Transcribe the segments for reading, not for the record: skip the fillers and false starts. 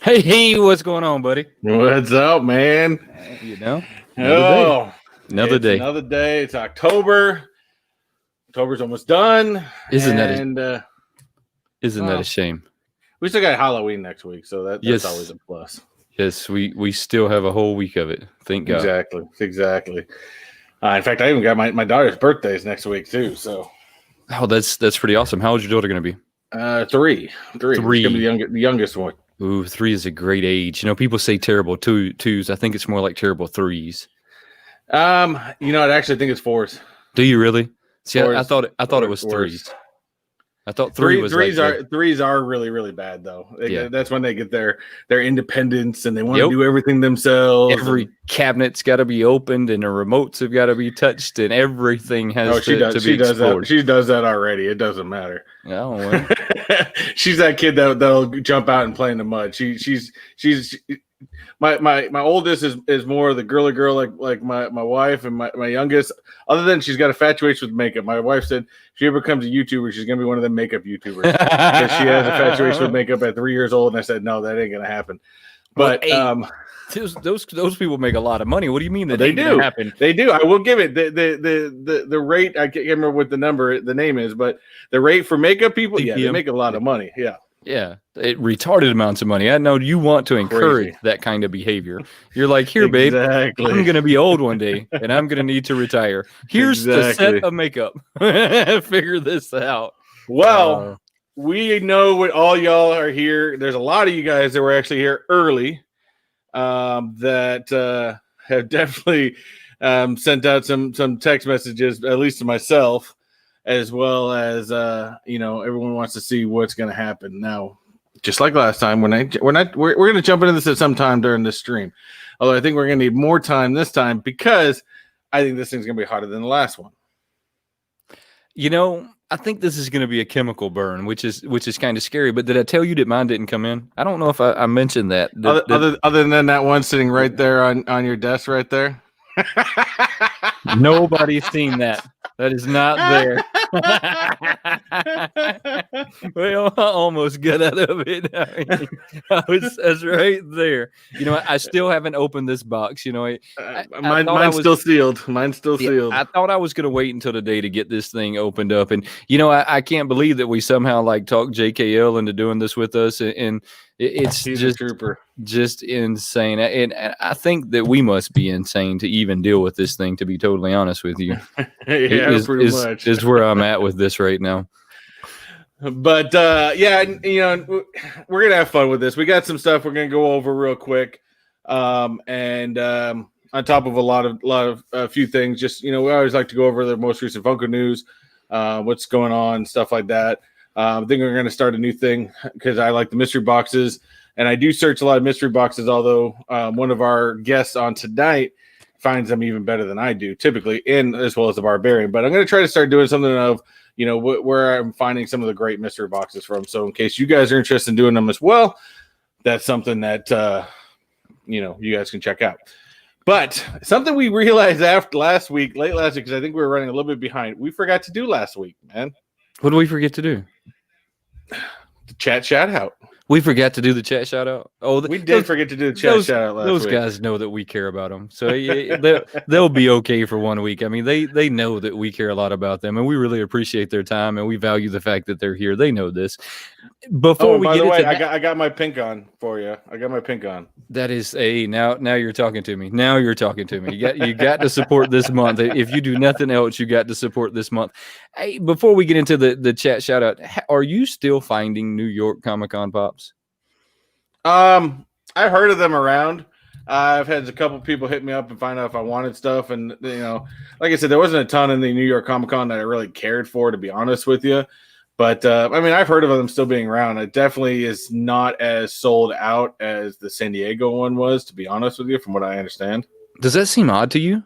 Hey, what's going on, buddy? What's up, man? Another day. Another day. It's October. October's almost done. Isn't that a shame? We still got Halloween next week, so that's Yes. always a plus. Yes, we still have a whole week of it. Thank God. Exactly. In fact, I even got my daughter's birthdays next week too. So, that's pretty awesome. How old is your daughter going to be? 3. It's gonna be the youngest one. Ooh, 3 is a great age. You know, people say terrible twos. I think it's more like terrible 3s. I actually think it's 4s. Do you really? See, 4s, I thought it was 3s. I thought 3 was threes are really, really bad though. That's when they get their independence and they want to do everything themselves. Every cabinet's got to be opened and the remotes have got to be touched and everything has to be explored. She does that already. It doesn't matter. Oh, well. She's that kid that'll jump out and play in the mud. She's my oldest is more the girly girl like my wife, and my youngest, other than she's got infatuation with makeup. My wife said if she ever becomes a YouTuber, she's gonna be one of them makeup YouTubers because she has infatuation with makeup at 3 years old. And I said, no, that ain't gonna happen. But those people make a lot of money. What do you mean that they do? Happen? They do. I will give it the rate. I can't remember what the name is, but the rate for makeup people, they make a lot of money. Yeah, retarded amounts of money. I know you want to encourage that kind of behavior. You're like, here, babe, I'm going to be old one day, and I'm going to need to retire. Here's the set of makeup. Figure this out. Well, we know what all y'all are here. There's a lot of you guys that were actually here early that have definitely sent out some text messages, at least to myself, as well as everyone wants to see what's going to happen now. Just like last time, we're going to jump into this at some time during this stream. Although I think we're going to need more time this time because I think this thing's going to be hotter than the last one. I think this is going to be a chemical burn, which is kind of scary. But did I tell you that mine didn't come in? I don't know if I mentioned that. Other than that one sitting right there on your desk right there. Nobody's seen that. That is not there. Well, I almost got out of it. That's right there. I still haven't opened this box. Mine's still sealed. Mine's still sealed. I thought I was going to wait until today to get this thing opened up. And, I can't believe that we somehow talked JKL into doing this with us. And it's just insane. And I think that we must be insane to even deal with this thing, to be totally honest with you. Pretty much. Is where I'm at with this right now. But we're gonna have fun with this. We got some stuff we're gonna go over real quick, and on top of a few things. Just we always like to go over the most recent Funko news, what's going on, stuff like that. I think we're gonna start a new thing because I like the mystery boxes, and I do search a lot of mystery boxes. Although one of our guests on tonight finds them even better than I do typically, and as well as the Barbarian. But I'm going to try to start doing something of, where I'm finding some of the great mystery boxes from. So in case you guys are interested in doing them as well, that's something that, you guys can check out. But something we realized late last week, because I think we were running a little bit behind. We forgot to do last week, man. What did we forget to do? The chat shout out. We forgot to do the chat shout out. Oh, we did forget to do the chat shout out last week. Those guys know that we care about them, so they'll be okay for 1 week. I mean, they know that we care a lot about them, and we really appreciate their time, and we value the fact that they're here. They know this. Before we get into I got my pink on for you. I got my pink on. That is now you're talking to me. Now you're talking to me. You got to support this month. If you do nothing else, you got to support this month. Hey, before we get into the chat shout out, are you still finding New York Comic-Con pops? I've heard of them around. I've had a couple people hit me up and find out if I wanted stuff, and like I said, there wasn't a ton in the New York Comic-Con that I really cared for, to be honest with you. But I've heard of them still being around. It definitely is not as sold out as the San Diego one was, to be honest with you, from what I understand. Does that seem odd to you?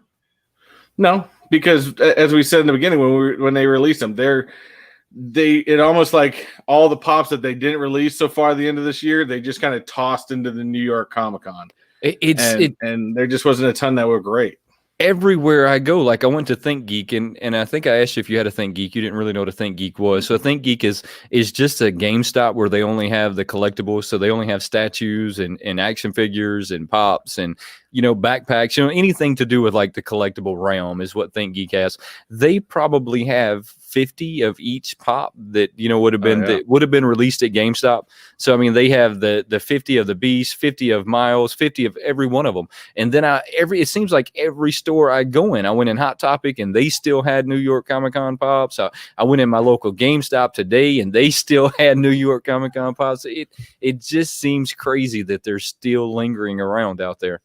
No, because as we said in the beginning, when they released them, it almost like all the pops that they didn't release so far at the end of this year, they just kind of tossed into the New York Comic-Con. And there just wasn't a ton that were great. everywhere I go, like I went to Think Geek, and I think I asked you if you had a Think Geek. You didn't really know what a Think Geek was. So Think Geek is just a GameStop where they only have the collectibles. So they only have statues and action figures and pops and backpacks. Anything to do with like the collectible realm is what Think Geek has. They probably have 50 of each pop that would have been that would have been released at GameStop. So I mean, they have the 50 of the Beast, 50 of Miles, 50 of every one of them. And then it seems like every store I go in, I went in Hot Topic and they still had New York Comic Con pops. I went in my local GameStop today and they still had New York Comic Con pops. It just seems crazy that they're still lingering around out there.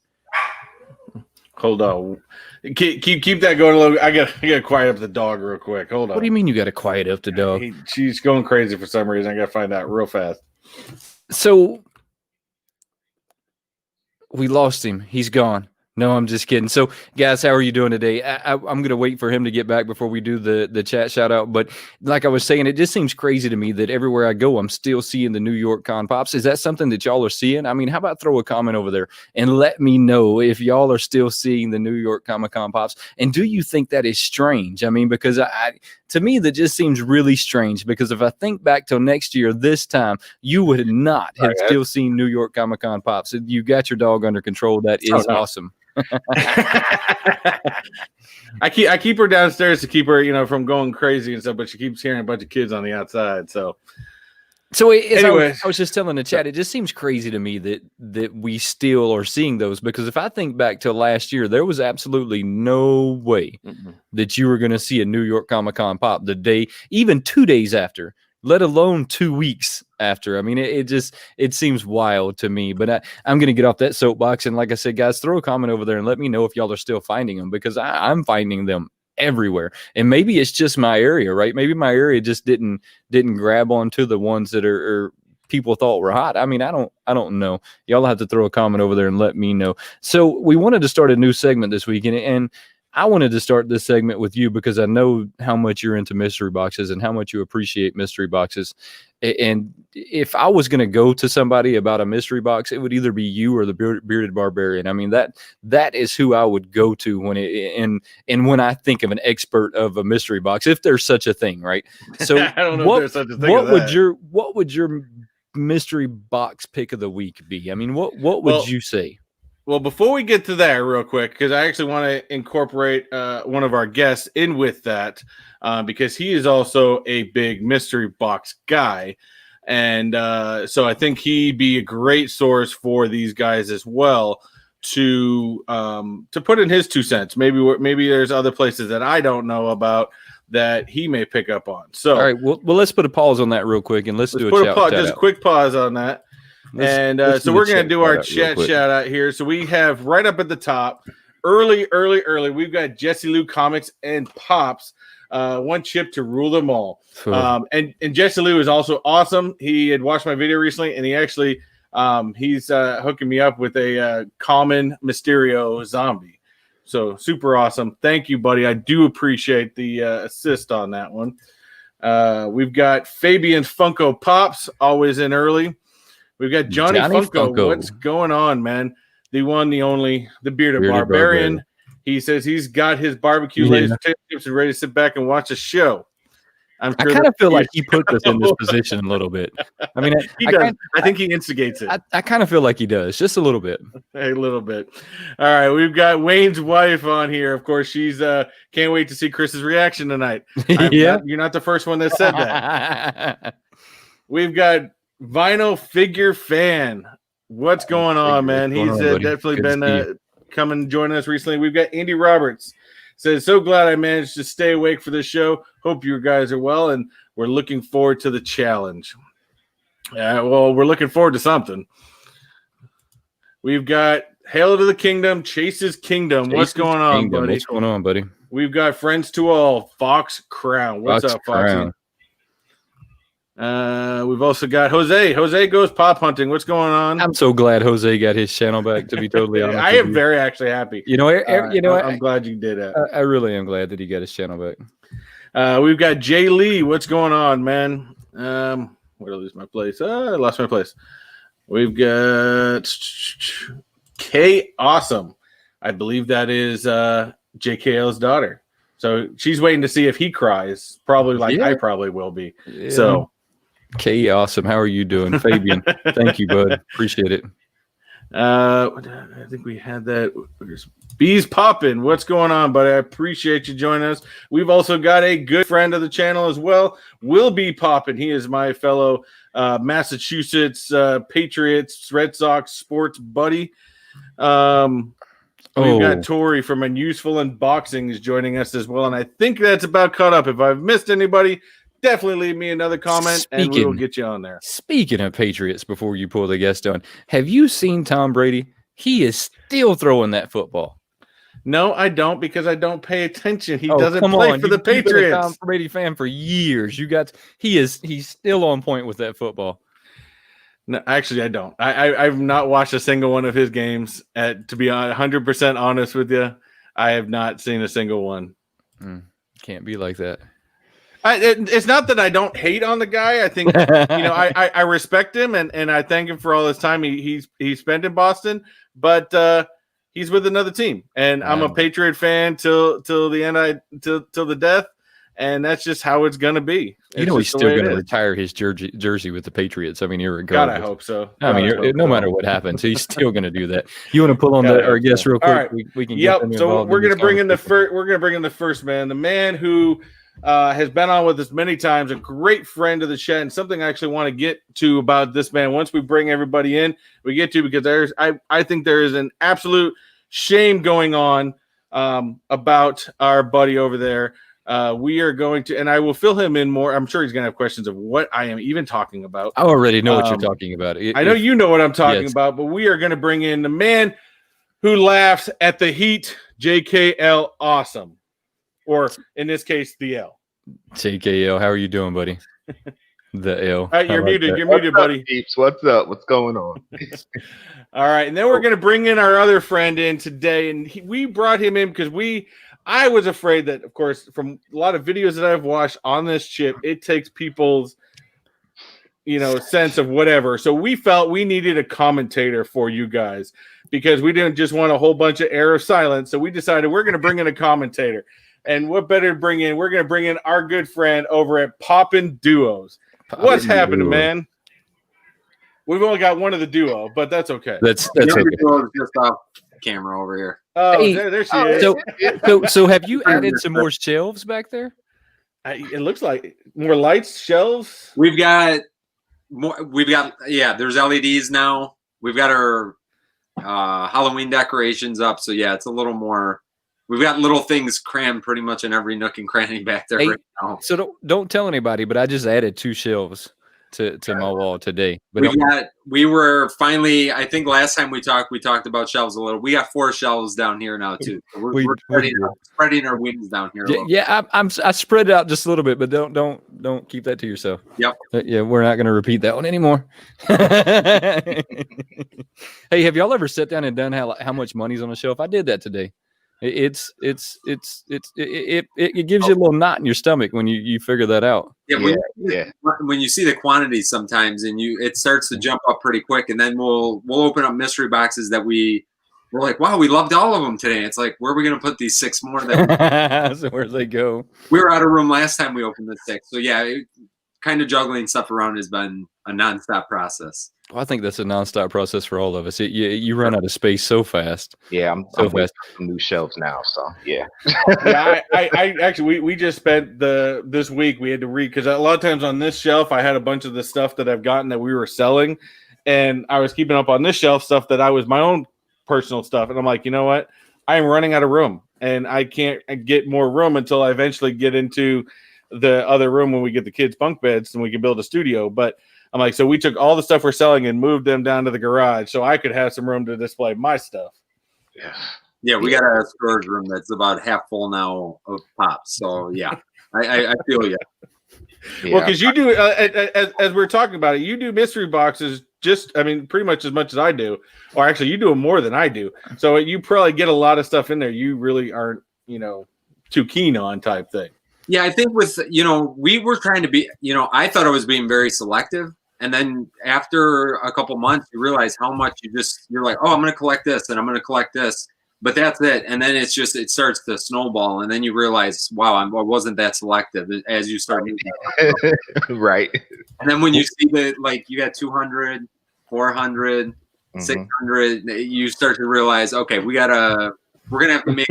Hold on. Keep that going a little. I gotta quiet up the dog real quick. Hold on. What do you mean you got to quiet up the dog? She's going crazy for some reason. I gotta find out real fast. So we lost him. He's gone. No, I'm just kidding. So, guys, how are you doing today? I'm going to wait for him to get back before we do the chat shout out. But like I was saying, it just seems crazy to me that everywhere I go, I'm still seeing the New York Con pops. Is that something that y'all are seeing? I mean, how about throw a comment over there and let me know if y'all are still seeing the New York Comic Con pops? And do you think that is strange? I mean, because to me, that just seems really strange, because if I think back till next year, this time, you would not have still seen New York Comic Con pops. You got your dog under control. That is awesome. I keep her downstairs to keep her, from going crazy and stuff, but she keeps hearing a bunch of kids on the outside. So anyway, I was just telling the chat, it just seems crazy to me that we still are seeing those, because if I think back to last year, there was absolutely no way that you were going to see a New York Comic Con pop the day, even 2 days after, let alone 2 weeks after. I mean, it seems wild to me, but I'm going to get off that soapbox. And like I said, guys, throw a comment over there and let me know if y'all are still finding them, because I'm finding them everywhere. And maybe it's just my area, right? Maybe my area just didn't grab onto the ones that are people thought were hot. I mean, I don't know. Y'all have to throw a comment over there and let me know. So we wanted to start a new segment this week, and I wanted to start this segment with you because I know how much you're into mystery boxes and how much you appreciate mystery boxes. And if I was going to go to somebody about a mystery box, it would either be you or the Bearded Barbarian. I mean, that is who I would go to when I think of an expert of a mystery box, if there's such a thing, right? So I don't know if there's such a thing. What would your mystery box pick of the week be? I mean, what would you say? Well, before we get to that real quick, because I actually want to incorporate one of our guests in with that, because he is also a big mystery box guy. And so I think he'd be a great source for these guys as well to put in his 2 cents. Maybe there's other places that I don't know about that he may pick up on. So, all right, well, let's put a pause on that real quick, and let's do a shout just a quick pause on that. So we're going to do our chat shout out here. So we have right up at the top, early, we've got Jesse Lou Comics and Pops, one chip to rule them all. And Jesse Lou is also awesome. He had watched my video recently, and he actually he's hooking me up with a common Mysterio zombie. So super awesome. Thank you, buddy. I do appreciate the assist on that one. We've got Fabian's Funko Pops, always in early. We've got Johnny Funko. What's going on, man? The one, the only, the Bearded Barbarian. He says he's got his barbecue laser tips and ready to sit back and watch a show. I kind of feel like he put us in this position a little bit. I mean, I think he instigates it. I kind of feel like he does, just a little bit. A little bit. All right, we've got Wayne's wife on here. Of course, she's can't wait to see Chris's reaction tonight. You're not the first one that said that. We've got Vinyl Figure Fan. What's going on, man? He's definitely been coming and joining us recently. We've got Andy Roberts. Says, so glad I managed to stay awake for this show. Hope you guys are well, and we're looking forward to the challenge. Well, we're looking forward to something. We've got Hail to the Kingdom, Chase's Kingdom. What's going on, buddy? What's going on, buddy? We've got Friends to All, Fox Crown. What's up, Foxy? We've also got Jose. Jose goes pop hunting. What's going on? I'm so glad Jose got his channel back, to be totally honest. I am very actually happy. I'm glad you did that. I really am glad that he got his channel back. We've got Jay Lee. What's going on, man? Where did I lose my place? I lost my place. We've got K Awesome. I believe that is JKL's daughter. So she's waiting to see if he cries. Probably like I probably will be. Yeah. So JKL Awesome. How are you doing? Fabian, thank you, bud. Appreciate it. I think we had that. Bees popping. What's going on, buddy? I appreciate you joining us. We've also got a good friend of the channel as well. Will be popping. He is my fellow Massachusetts Patriots, Red Sox sports buddy. We've got Tori from Unuseful Unboxing is joining us as well, and I think that's about caught up. If I've missed anybody, definitely leave me another comment, and we will get you on there. Speaking of Patriots, before you pull the guest on, have you seen Tom Brady? He is still throwing that football. No, I don't, because I don't pay attention. He doesn't play for the Patriots. You've been a Tom Brady fan for years. He's still on point with that football. No, actually, I don't. I've not watched a single one of his games. To be 100% honest with you, I have not seen a single one. Can't be like that. It's not that I don't hate on the guy. I think I respect him and I thank him for all his time he spent in Boston. But he's with another team, and I'm a Patriot fan till the end. Till the death. And that's just how it's going to be. He's still going to retire his jersey with the Patriots. I mean, irregardless. God, I hope so. No matter what happens, he's still going to do that. You want to pull on our guest real quick? All right. We can. Yep. So we're going to bring in the first. We're going to bring in the first man, the man who has been on with us many times, a great friend of the chat, and something I actually want to get to about this man. Once we bring everybody in, we get to, because I think there is an absolute shame going on about our buddy over there. We are going to, and I will fill him in more. I'm sure he's going to have questions of what I am even talking about. I already know what you're talking about. I know you know what I'm talking about, but we are going to bring in the man who laughs at the Heat, JKL Awesome, or in this case, the L. JKL, how are you doing, buddy? The L. You're muted. You're muted, buddy. What's up? What's going on? All right, and then we're going to bring in our other friend in today, and we brought him in because I was afraid that, of course, from a lot of videos that I've watched on this chip, it takes people's, sense of whatever. So we felt we needed a commentator for you guys, because we didn't just want a whole bunch of air of silence. So we decided we're going to bring in a commentator. And what better to bring in? We're going to bring in our good friend over at Poppin' Duos. What's happening, man? We've only got one of the duo, but that's okay. That's okay. Just off camera over here. Oh, hey, there she is. So have you added some more shelves back there? It looks like more lights, shelves. We've got more. There's LEDs now. We've got our Halloween decorations up. So yeah, it's a little more. We've got little things crammed pretty much in every nook and cranny back there right now. So don't tell anybody, but I just added 2 shelves to my wall today. But we were finally, I think last time we talked about shelves a little. We got 4 shelves down here now too. So we're spreading our wings down here. I spread it out just a little bit, but don't keep that to yourself. Yep. Yeah, we're not going to repeat that one anymore. Hey, have y'all ever sat down and done how much money's on a shelf? I did that today. It gives you a little knot in your stomach when you figure that out. When you see the quantities sometimes, and it starts to jump up pretty quick, and then we'll open up mystery boxes that we're like, wow, we loved all of them today. It's like, where are we going to put these 6 more? So where they go? We were out of room last time we opened the 6. So yeah, kind of juggling stuff around has been a nonstop process. Well, I think that's a nonstop process for all of us. You run out of space so fast. Yeah, I'm fast. New shelves now, so yeah. I actually we just spent this week we had to read, because a lot of times on this shelf I had a bunch of the stuff that I've gotten that we were selling, and I was keeping up on this shelf stuff that I was my own personal stuff, and I'm like, you know what? I'm running out of room, and I can't get more room until I eventually get into the other room when we get the kids' bunk beds and we can build a studio, but. I'm like, so we took all the stuff we're selling and moved them down to the garage so I could have some room to display my stuff. Yeah, we got a storage room that's about half full now of pops. So yeah, I feel you. Yeah. Well, because you do, as we're talking about it, you do mystery boxes pretty much as much as I do, or actually you do them more than I do. So you probably get a lot of stuff in there you really aren't, too keen on type thing. Yeah, I think we were trying to be, I thought I was being very selective. And then after a couple months, you realize how much you're like, oh, I'm going to collect this and I'm going to collect this. but that's it. And then it starts to snowball, and then you realize, wow, I wasn't that selective as you start. Right. And then when you see that, like, you got 200, 400, 600, you start to realize, okay, we're gonna have to make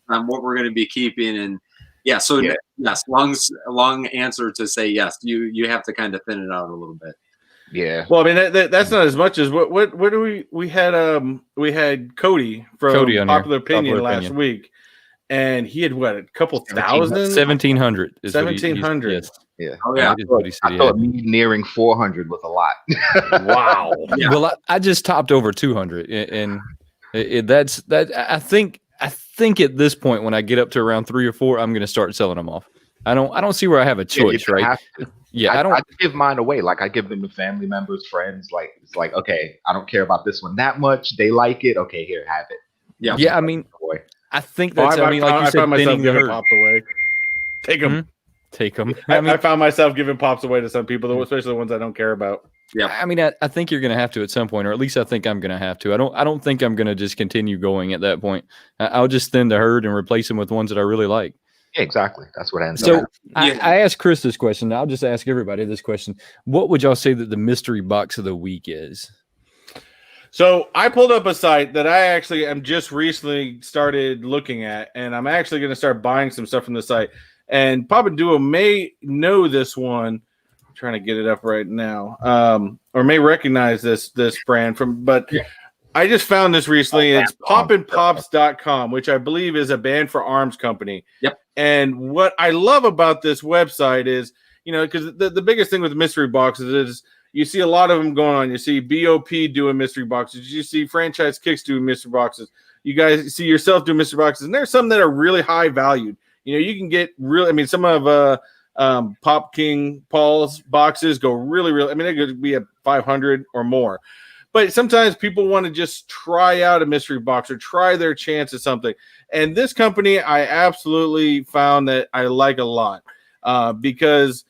on what we're gonna be keeping. And yes, long answer to say yes. You have to kind of thin it out a little bit. Yeah. Well, I mean that's not as much as what do we had Cody from Popular Opinion last week, and he had what, a couple thousand, 1,700, 1,700. Yes. Yeah. Oh yeah. I thought me nearing 400 was a lot. Wow. Yeah. Well, I just topped over 200, and that's that. I think at this point, when I get up to around 3 or 4, I'm going to start selling them off. I don't see where I have a choice, right? Yeah, I give mine away. Like, I give them to family members, friends. Like, it's like, okay, I don't care about this one that much. They like it. Okay, here, have it. Yeah. Yeah. I mean, I think that's. I mean, like you said, thinning the herd. Pops away. Take them. Take them. I found myself giving pops away to some people, especially the ones I don't care about. Yeah. I mean, I think you're going to have to at some point, or at least I think I'm going to have to. I don't think I'm going to just continue going at that point. I'll just thin the herd and replace them with ones that I really like. Yeah, exactly. That's what ends up. So I asked Chris this question. I'll just ask everybody this question. What would y'all say that the mystery box of the week is? So I pulled up a site that I actually am just recently started looking at, and I'm actually going to start buying some stuff from the site. And Papa Duo may know this one. I'm trying to get it up right now, or may recognize this brand from. But I just found this recently. It's popandpops.com, which I believe is a band for arms company. Yep. And what I love about this website is, because the biggest thing with mystery boxes is you see a lot of them going on. You see BOP doing mystery boxes. You see Franchise Kicks doing mystery boxes. You guys see yourself doing mystery boxes. And there's some that are really high valued. You can get some of Pop King Paul's boxes go really, really, they could be at 500 or more. But sometimes people want to just try out a mystery box or try their chance at something. And this company, I absolutely found that I like a lot because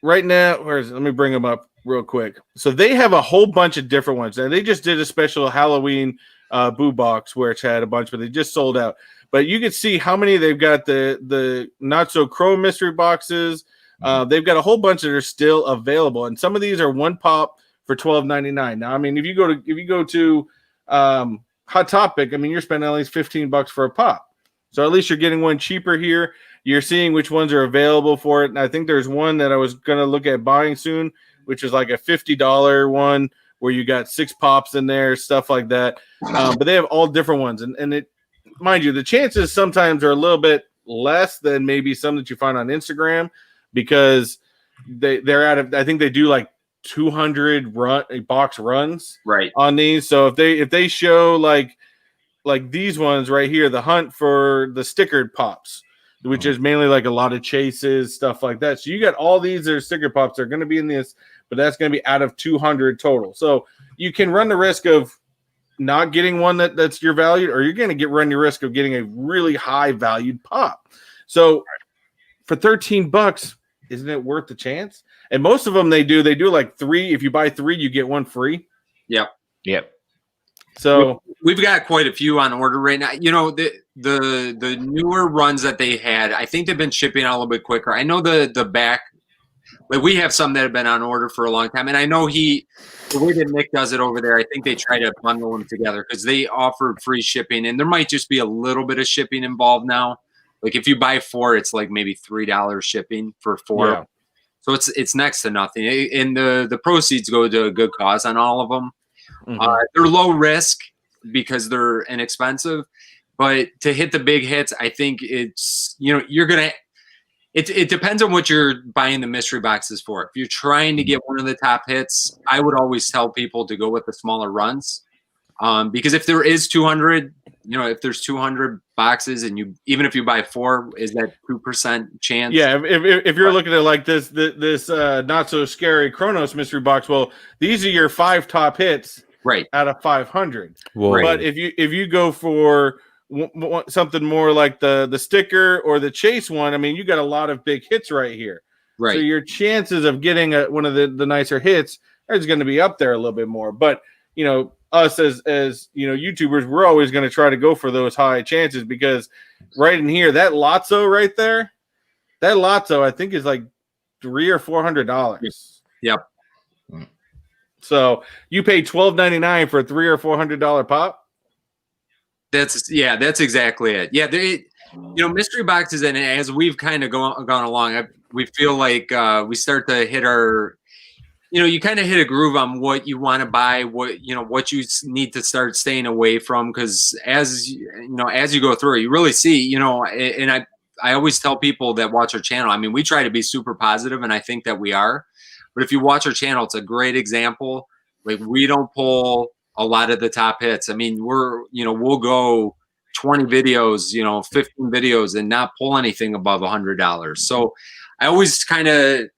right now, let me bring them up real quick. So they have a whole bunch of different ones. And they just did a special Halloween boo box, which had a bunch, but they just sold out. But you can see how many they've got. The not so chrome mystery boxes. They've got a whole bunch that are still available, and some of these are one pop for $12.99. Now, if you go to Hot Topic, you're spending at least $15 for a pop. So at least you're getting one cheaper here. You're seeing which ones are available for it. And I think there's one that I was gonna look at buying soon, which is like a $50 one where you got 6 pops in there, stuff like that. But they have all different ones, and it. Mind you, the chances sometimes are a little bit less than maybe some that you find on Instagram because they're out of. I think they do like 200 box runs on these. So if they show like these ones right here, the hunt for the stickered pops, which is mainly like a lot of chases, stuff like that. So you got all these that are sticker pops. They're going to be in this, but that's going to be out of 200 total. So you can run the risk of not getting one that's your value, or you're going to run your risk of getting a really high valued pop. So for $13, isn't it worth the chance? And most of them they do like 3. If you buy 3, you get 1 free. Yep. So we've got quite a few on order right now. The newer runs that they had, I think they've been shipping out a little bit quicker. I know the back, like we have some that have been on order for a long time, and I know the way that Nick does it over there, I think they try to bundle them together because they offer free shipping, and there might just be a little bit of shipping involved now. Like if you buy 4, it's like maybe $3 shipping for 4. Yeah. So it's next to nothing, and the proceeds go to a good cause on all of them. They're low risk because they're inexpensive, but to hit the big hits, I think it's you're gonna. It depends on what you're buying the mystery boxes for. If you're trying to get one of the top hits, I would always tell people to go with the smaller runs, because if there is 200, if there's 200 boxes, and even if you buy 4, is that 2% chance? Yeah, if you're looking at like this not so scary Chronos mystery box, well, these are your 5 top hits, out of 500. Whoa. But if you go for something more like the sticker or the chase one, you got a lot of big hits right here. So your chances of getting one of the nicer hits is going to be up there a little bit more. But us as you know, YouTubers, we're always going to try to go for those high chances, because right in here, that Lotso right there, that Lotso I think is like $300 or $400. Yep. So you pay $12.99 for a $300 or $400 pop. That's exactly it. Yeah, mystery boxes, and as we've kind of gone along, we feel like we start to hit our, you kind of hit a groove on what you want to buy, what you need to start staying away from, because as you go through it, you really see, and I always tell people that watch our channel, I mean, we try to be super positive, and I think that we are, but if you watch our channel, it's a great example. Like, we don't pull a lot of the top hits. I mean, we'll go 20 videos, 15 videos and not pull anything above $100. So I always kind of,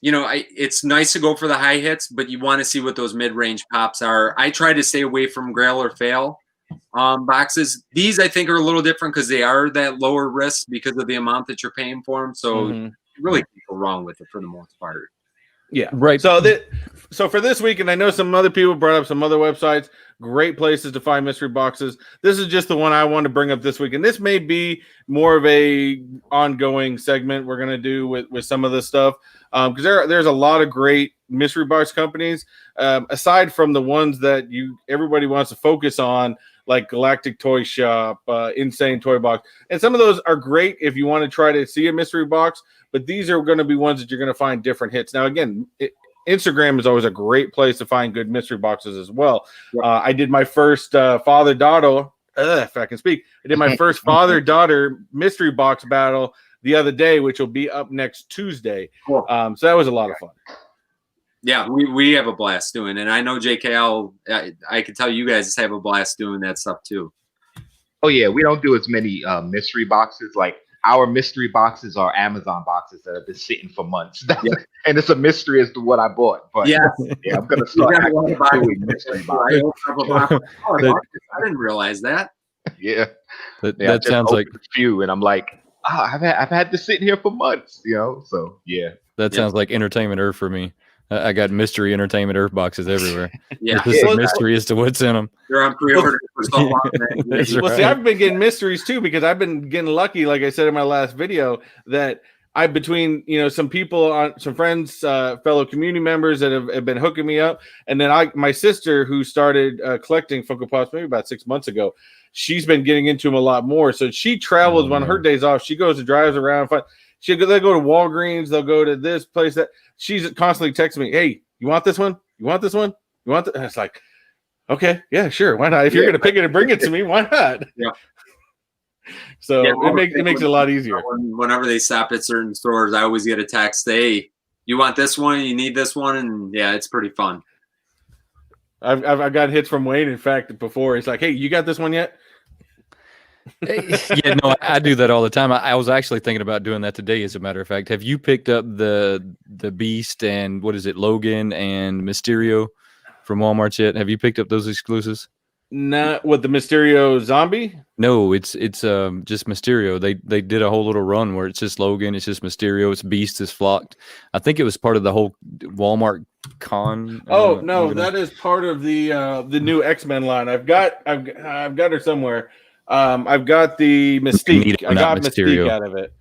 it's nice to go for the high hits, but you want to see what those mid-range pops are. I try to stay away from grail or fail boxes. These, I think, are a little different because they are that lower risk because of the amount that you're paying for them. So you really can't go wrong with it for the most part. Yeah, right. So for this week, and I know some other people brought up some other websites, great places to find mystery boxes. This is just the one I want to bring up this week, and this may be more of a ongoing segment we're gonna do with some of this stuff, because there's a lot of great mystery box companies, aside from the ones that everybody wants to focus on, like Galactic Toy Shop, Insane Toy Box, and some of those are great if you want to try to see a mystery box. But these are going to be ones that you're going to find different hits. Now, again, Instagram is always a great place to find good mystery boxes as well. Yep. I did my first father-daughter, if I can speak, I did my first father-daughter mystery box battle the other day, which will be up next Tuesday. Cool. So that was a lot of fun. Yeah, we have a blast doing it. And I know JKL, I can tell you guys have a blast doing that stuff too. Oh, yeah. We don't do as many mystery boxes. Like, our mystery boxes are Amazon boxes that have been sitting for months. And it's a mystery as to what I bought. But yeah, I'm going to start doing mystery boxes. I didn't realize that. Yeah. That sounds like a few. And I'm like, I've had this sitting here for months, So, yeah. That sounds like Entertainment Earth for me. I got mystery Entertainment Earth boxes everywhere. Yeah, it's just a mystery as to what's in them. They're on pre-order for so long. See, I've been getting mysteries too, because I've been getting lucky, like I said in my last video, that between some people, some friends, fellow community members that have been hooking me up, and then my sister, who started collecting Funko Pops maybe about 6 months ago, she's been getting into them a lot more. So she travels on her days off. She goes and drives around. They'll go to Walgreens. They'll go to this place. That she's constantly texting me, "Hey, you want this one? You want this one? You want?" And it's like, okay, yeah, sure, why not? If you're gonna pick it and bring it to me, why not? Yeah. So it makes it a lot easier. Whenever they stop at certain stores, I always get a text, "Hey, you want this one? You need this one?" And yeah, it's pretty fun. I've got hits from Wayne. In fact, before he's like, "Hey, you got this one yet?" Yeah, no, I do that all the time. I was actually thinking about doing that today, as a matter of fact. Have you picked up the Beast and Logan and Mysterio from Walmart yet? Have you picked up those exclusives? Not with the Mysterio zombie? No, it's just Mysterio. They did a whole little run where it's just Logan, it's just Mysterio, it's Beast is flocked. I think it was part of the whole Walmart con. Oh no, that is part of the new X-Men line. I've got her somewhere. I've got the Mystique. I got Mystique out of it.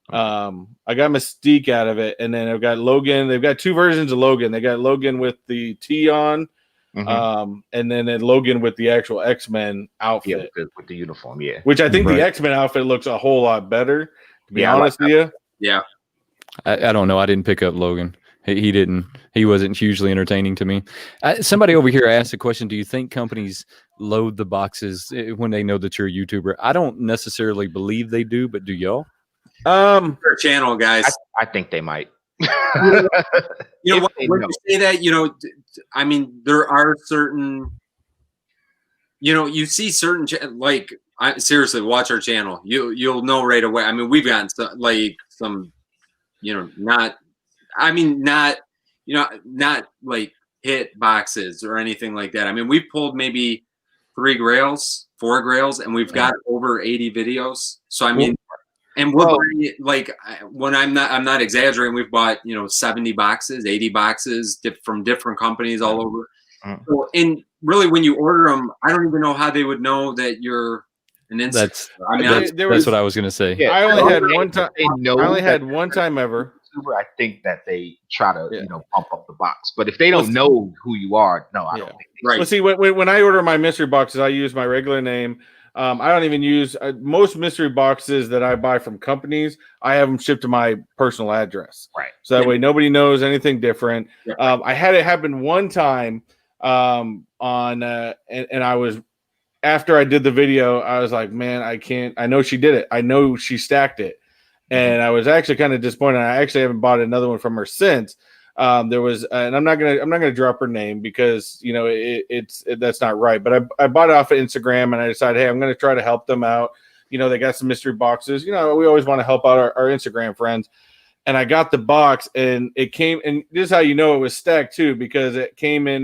I got Mystique out of it, and then I've got Logan. They've got two versions of Logan. They got Logan with the T on, and then Logan with the actual X-Men outfit. Yeah, with the uniform, yeah. Which I think the X-Men outfit looks a whole lot better, to be honest with you. Yeah. I don't know. I didn't pick up Logan. He didn't. He wasn't hugely entertaining to me. Somebody over here asked a question. Do you think companies load the boxes when they know that you're a YouTuber? I don't necessarily believe they do, but do y'all? Their channel, guys. I think they might. When you say that, I mean, there are certain, you see certain, seriously, watch our channel. You'll know right away. I mean, we've gotten some, not like hit boxes or anything like that. I mean, we've pulled maybe 4 grails, and we've got over 80 videos. So I mean, and we'll buy, when I'm not exaggerating, we've bought 70 boxes, 80 boxes from different companies all over. So, and really, when you order them, I don't even know how they would know that you're an instant. That's what I was gonna say. Yeah, I only had one time. I only had one time ever. I think that they try to pump up the box, but if they don't know who you are, no, I don't think. Right. Well, see, when I order my mystery boxes, I use my regular name. I don't even use most mystery boxes that I buy from companies. I have them shipped to my personal address, right? So that way nobody knows anything different. Yeah. I had it happen one time and I was, after I did the video, I was like, man, I can't. I know she did it. I know she stacked it, and I was actually kind of disappointed. I actually haven't bought another one from her since. There was, and I'm not gonna drop her name because that's not right. But I bought it off of Instagram, and I decided, hey, I'm gonna try to help them out. They got some mystery boxes. We always want to help out our Instagram friends. And I got the box, and it came. And this is how you know it was stacked too, because it came in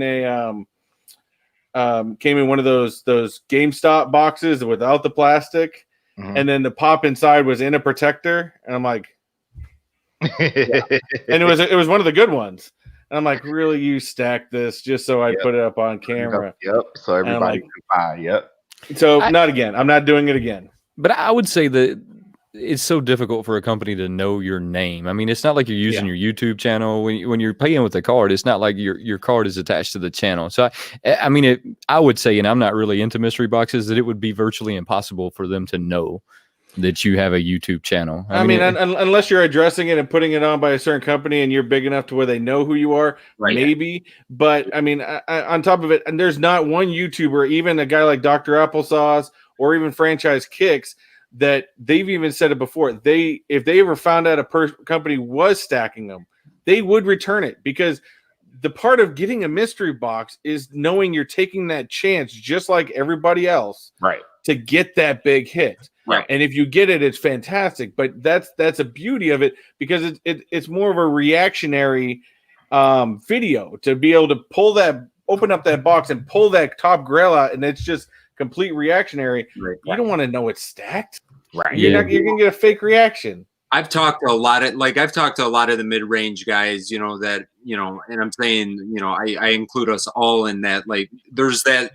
one of those GameStop boxes without the plastic, and then the pop inside was in a protector. And I'm like. Yeah. And it was one of the good ones. And I'm like, really, you stacked this just so I put it up on camera? Yep. So everybody can buy. Yep. So not again. I'm not doing it again. But I would say that it's so difficult for a company to know your name. I mean, it's not like you're using your YouTube channel when you're paying with a card. It's not like your card is attached to the channel. So I mean, I would say, and I'm not really into mystery boxes, that it would be virtually impossible for them to know that you have a YouTube channel. I mean unless you're addressing it and putting it on by a certain company and you're big enough to where they know who you are, maybe. But I mean, on top of it, and there's not one YouTuber, even a guy like Dr. Applesauce or even Franchise Kicks, that they've even said it before. If they ever found out a company was stacking them, they would return it, because the part of getting a mystery box is knowing you're taking that chance, just like everybody else, to get that big hit. Right. And if you get it, it's fantastic. But that's a beauty of it, because it's more of a reactionary video, to be able to open up that box and pull that top grail out, and it's just complete reactionary. Right. You don't want to know it's stacked. Right. You're gonna get a fake reaction. I've talked to a lot of the mid-range guys, that, and I'm saying, I include us all in that. Like, there's that.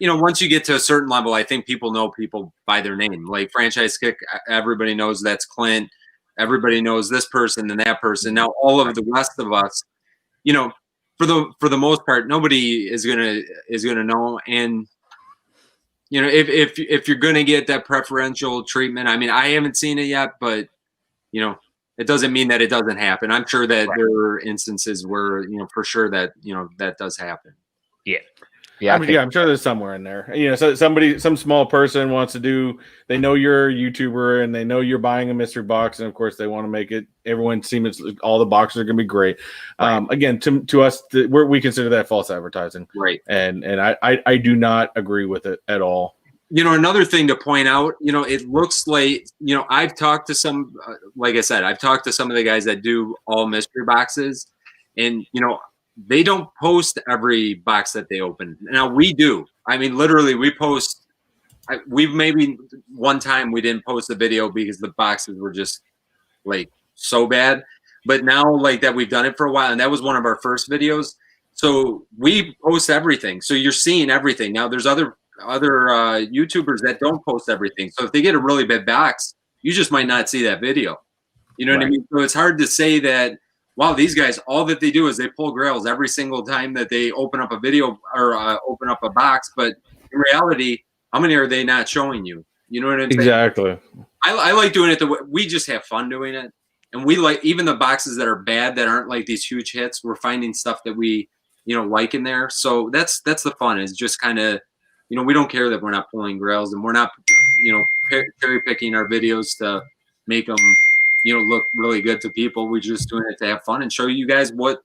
Once you get to a certain level, I think people know people by their name. Like Franchise Kick, everybody knows that's Clint. Everybody knows this person and that person. Now, all of the rest of us, for the most part, nobody is gonna know. And if you're gonna get that preferential treatment, I mean, I haven't seen it yet, but it doesn't mean that it doesn't happen. I'm sure that there are instances where for sure that that does happen. Yeah, I'm sure there's somewhere in there. So some small person wants to they know you're a YouTuber and they know you're buying a mystery box, and of course they want to make it. Everyone seems all the boxes are going to be great. Right. Again, to us, we consider that false advertising. Right. And I do not agree with it at all. Another thing to point out, it looks like, I've talked to some, like I said, I've talked to some of the guys that do all mystery boxes, and they don't post every box that they open. Now we do. I mean, literally, we post. We've maybe one time we didn't post the video because the boxes were just like so bad. But now, like that, we've done it for a while, and that was one of our first videos. So we post everything. So you're seeing everything. Now there's other YouTubers that don't post everything. So if they get a really bad box, you just might not see that video. You know what I mean? So it's hard to say that. Wow, these guys, all that they do is they pull grails every single time that they open up a video or open up a box. But in reality, how many are they not showing you? You know what I'm saying? Exactly. I like doing it the way we just have fun doing it. And we like even the boxes that are bad, that aren't like these huge hits, we're finding stuff that we, like in there. So that's the fun, is just kind of, we don't care that we're not pulling grails, and we're not, cherry picking our videos to make them look really good to people. We're just doing it to have fun and show you guys what,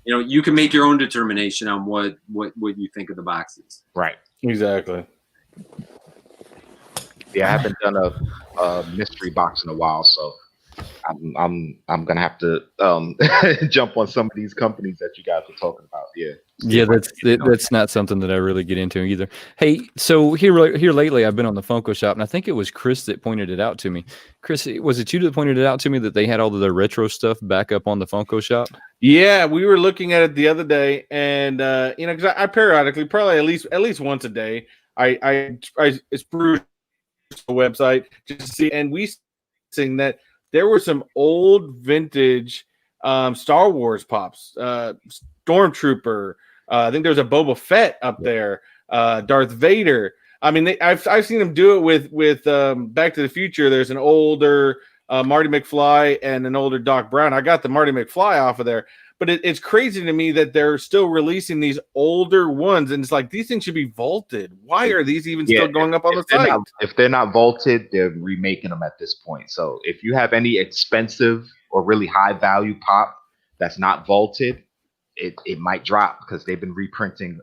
you can make your own determination on what you think of the boxes. Right. Exactly. Yeah, I haven't done a mystery box in a while, so I'm gonna have to jump on some of these companies that you guys are talking about. Yeah. Yeah, that's not something that I really get into either. Hey, so here lately, I've been on the Funko Shop, and I think it was Chris that pointed it out to me. Chris, was it you that pointed it out to me that they had all of their retro stuff back up on the Funko Shop? Yeah, we were looking at it the other day, and because I periodically, probably at least once a day, I peruse the website just to see, and we seeing that there were some old vintage Star Wars pops, Stormtrooper. I think there's a Boba Fett up there, Darth Vader. I mean, I've seen them do it with Back to the Future. There's an older Marty McFly and an older Doc Brown. I got the Marty McFly off of there, but it's crazy to me that they're still releasing these older ones, and it's like these things should be vaulted. Why are these even still going up on the site? If they're not vaulted, they're remaking them at this point. So if you have any expensive or really high value pop that's not vaulted, it might drop because they've been remaking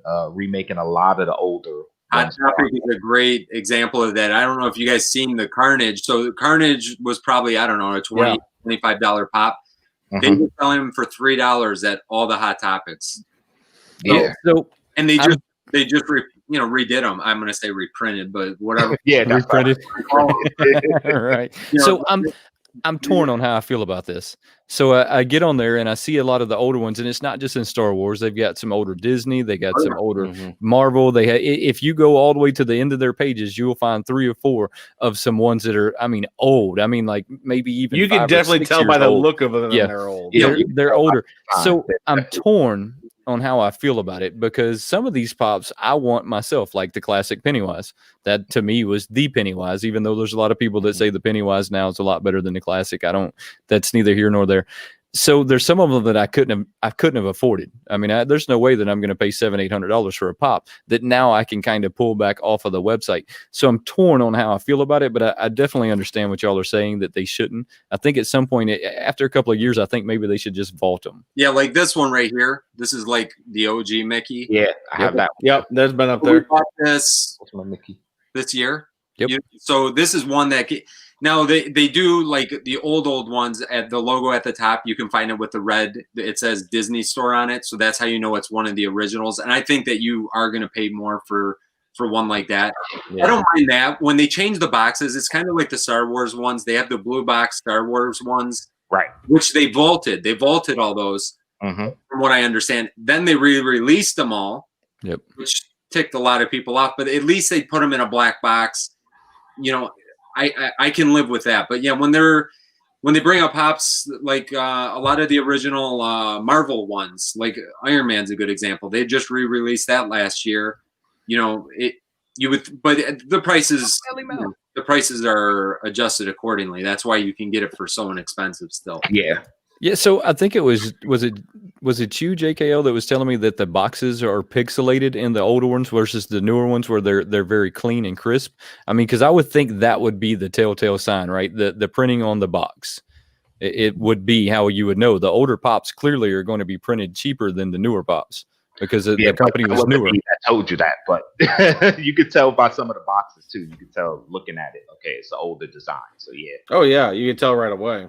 a lot of the older. Hot Topic is a great example of that. I don't know if you guys seen the Carnage. So the Carnage was probably, I don't know, a $20, $25 pop. They were selling them for $3 at all the Hot Topics. And they just redid them. I'm going to say reprinted, but whatever. Reprinted. Right. So I'm torn on how I feel about this. So I get on there and I see a lot of the older ones, and it's not just in Star Wars. They've got some older Disney. They got some older Marvel. If you go all the way to the end of their pages, you will find 3 or 4 of some ones that are, old. Like maybe even you can definitely tell by the look of them. Yeah, they're old. They're older. So I'm torn on how I feel about it, because some of these pops I want myself, like the classic Pennywise. That to me was the Pennywise, even though there's a lot of people that say the Pennywise now is a lot better than the classic. That's neither here nor there. So there's some of them that I couldn't have afforded. There's no way that I'm going to pay $700-800 for a pop that now I can kind of pull back off of the website. So I'm torn on how I feel about it, but I definitely understand what y'all are saying that they shouldn't. I think at some point after a couple of years, I think maybe they should just vault them. Yeah, like this one right here. This is like the OG Mickey. Yeah, I have that. Yep, that's been up there. We bought this. That's my Mickey. This year. Yep. So this is one that now they do like the old ones at the logo at the top. You can find it with the red. It says Disney Store on it. So that's how you know it's one of the originals. And I think that you are going to pay more for one like that. Yeah. I don't mind that. When they change the boxes, it's kind of like the Star Wars ones. They have the blue box Star Wars ones, right? Which they vaulted. They vaulted all those, from what I understand. Then they re-released them all. Yep. Which ticked a lot of people off, but at least they put them in a black box. I can live with that. But yeah, when they bring up pops like a lot of the original Marvel ones, like Iron Man's a good example. They just re-released that last year. But the prices are adjusted accordingly. That's why you can get it for so inexpensive still. Yeah, so I think it was it you, JKL, that was telling me that the boxes are pixelated in the older ones versus the newer ones where they're very clean and crisp? Because I would think that would be the telltale sign, right? The printing on the box. It would be how you would know. The older pops clearly are going to be printed cheaper than the newer pops because the company was newer. I told you that, but you could tell by some of the boxes too. You could tell looking at it. Okay, it's an older design. So yeah. Oh yeah, you can tell right away.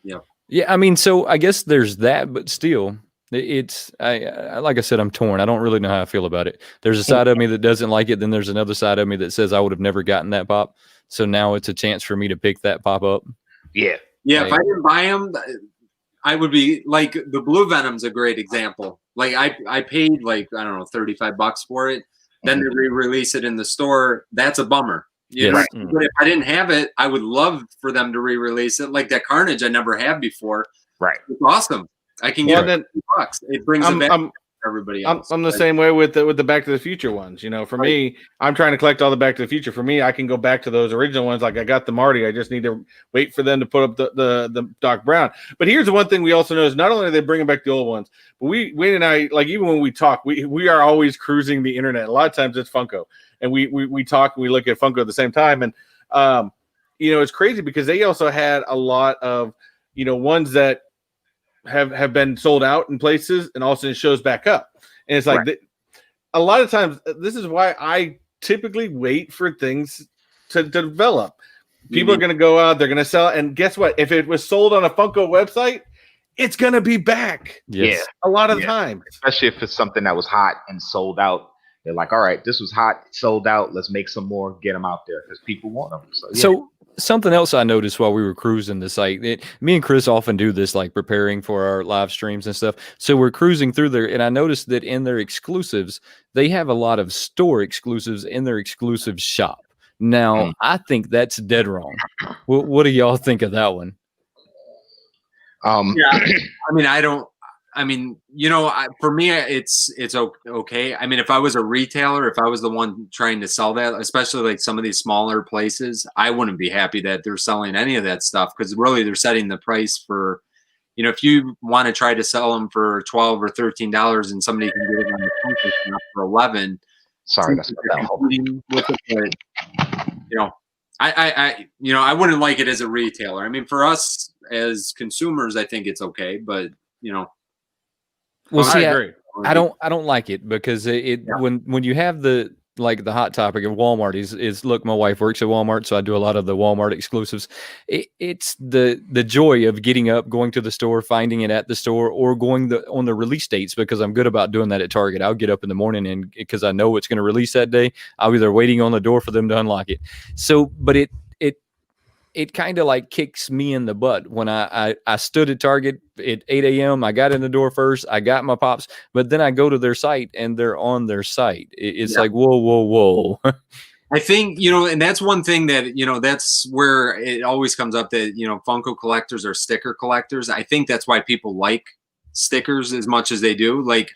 Yeah. Yeah, so I guess there's that, but still, it's like I said, I'm torn. I don't really know how I feel about it. There's a side of me that doesn't like it. Then there's another side of me that says I would have never gotten that pop. So now it's a chance for me to pick that pop up. Yeah. Yeah. If I didn't buy them, I would be like the Blue Venom's a great example. Like I paid like, I don't know, $35 for it. Then they re-release it in the store. That's a bummer. Yes. But if I didn't have it, I would love for them to re-release it. Like that Carnage I never had before. Right. It's awesome. I can get $2. It brings it back to everybody else. I'm the same way with the Back to the Future ones. For me, I'm trying to collect all the Back to the Future. For me, I can go back to those original ones. Like I got the Marty. I just need to wait for them to put up the Doc Brown. But here's the one thing we also know is not only are they bringing back the old ones, but Wayne and I, like even when we talk, we are always cruising the internet. A lot of times it's Funko. And we talk and we look at Funko at the same time. And, it's crazy because they also had a lot of, ones that have been sold out in places and also it shows back up. And it's like a lot of times, this is why I typically wait for things to develop. People are going to go out, they're going to sell. And guess what? If it was sold on a Funko website, it's gonna be back. Yes. Yeah, a lot of the time, especially if it's something that was hot and sold out. They're like, all right, this was hot, sold out. Let's make some more, get them out there because people want them. So something else I noticed while we were cruising the site, me and Chris often do this, like preparing for our live streams and stuff. So we're cruising through there, and I noticed that in their exclusives, they have a lot of store exclusives in their exclusive shop. Now, I think that's dead wrong. What do y'all think of that one? For me, it's okay. I mean, if I was a retailer, if I was the one trying to sell that, especially like some of these smaller places, I wouldn't be happy that they're selling any of that stuff because really they're setting the price for, if you want to try to sell them for $12 or $13 and somebody can get it on the phone for $11. Sorry, that's that. I wouldn't like it as a retailer. I mean, for us as consumers, I think it's okay, but well, see, I agree. I don't like it because when you have the hot topic of Walmart is look, my wife works at Walmart, so I do a lot of the Walmart exclusives. It's the joy of getting up, going to the store, finding it at the store, or going on the release dates, because I'm good about doing that at Target. I'll get up in the morning and because I know it's going to release that day, I'll be there waiting on the door for them to unlock it. So, but it kind of like kicks me in the butt when I stood at Target at 8 a.m. I got in the door first. I got my pops, but then I go to their site and they're on their site. It's like, whoa. I think, and that's one thing that, that's where it always comes up that, Funko collectors are sticker collectors. I think that's why people like stickers as much as they do. Like,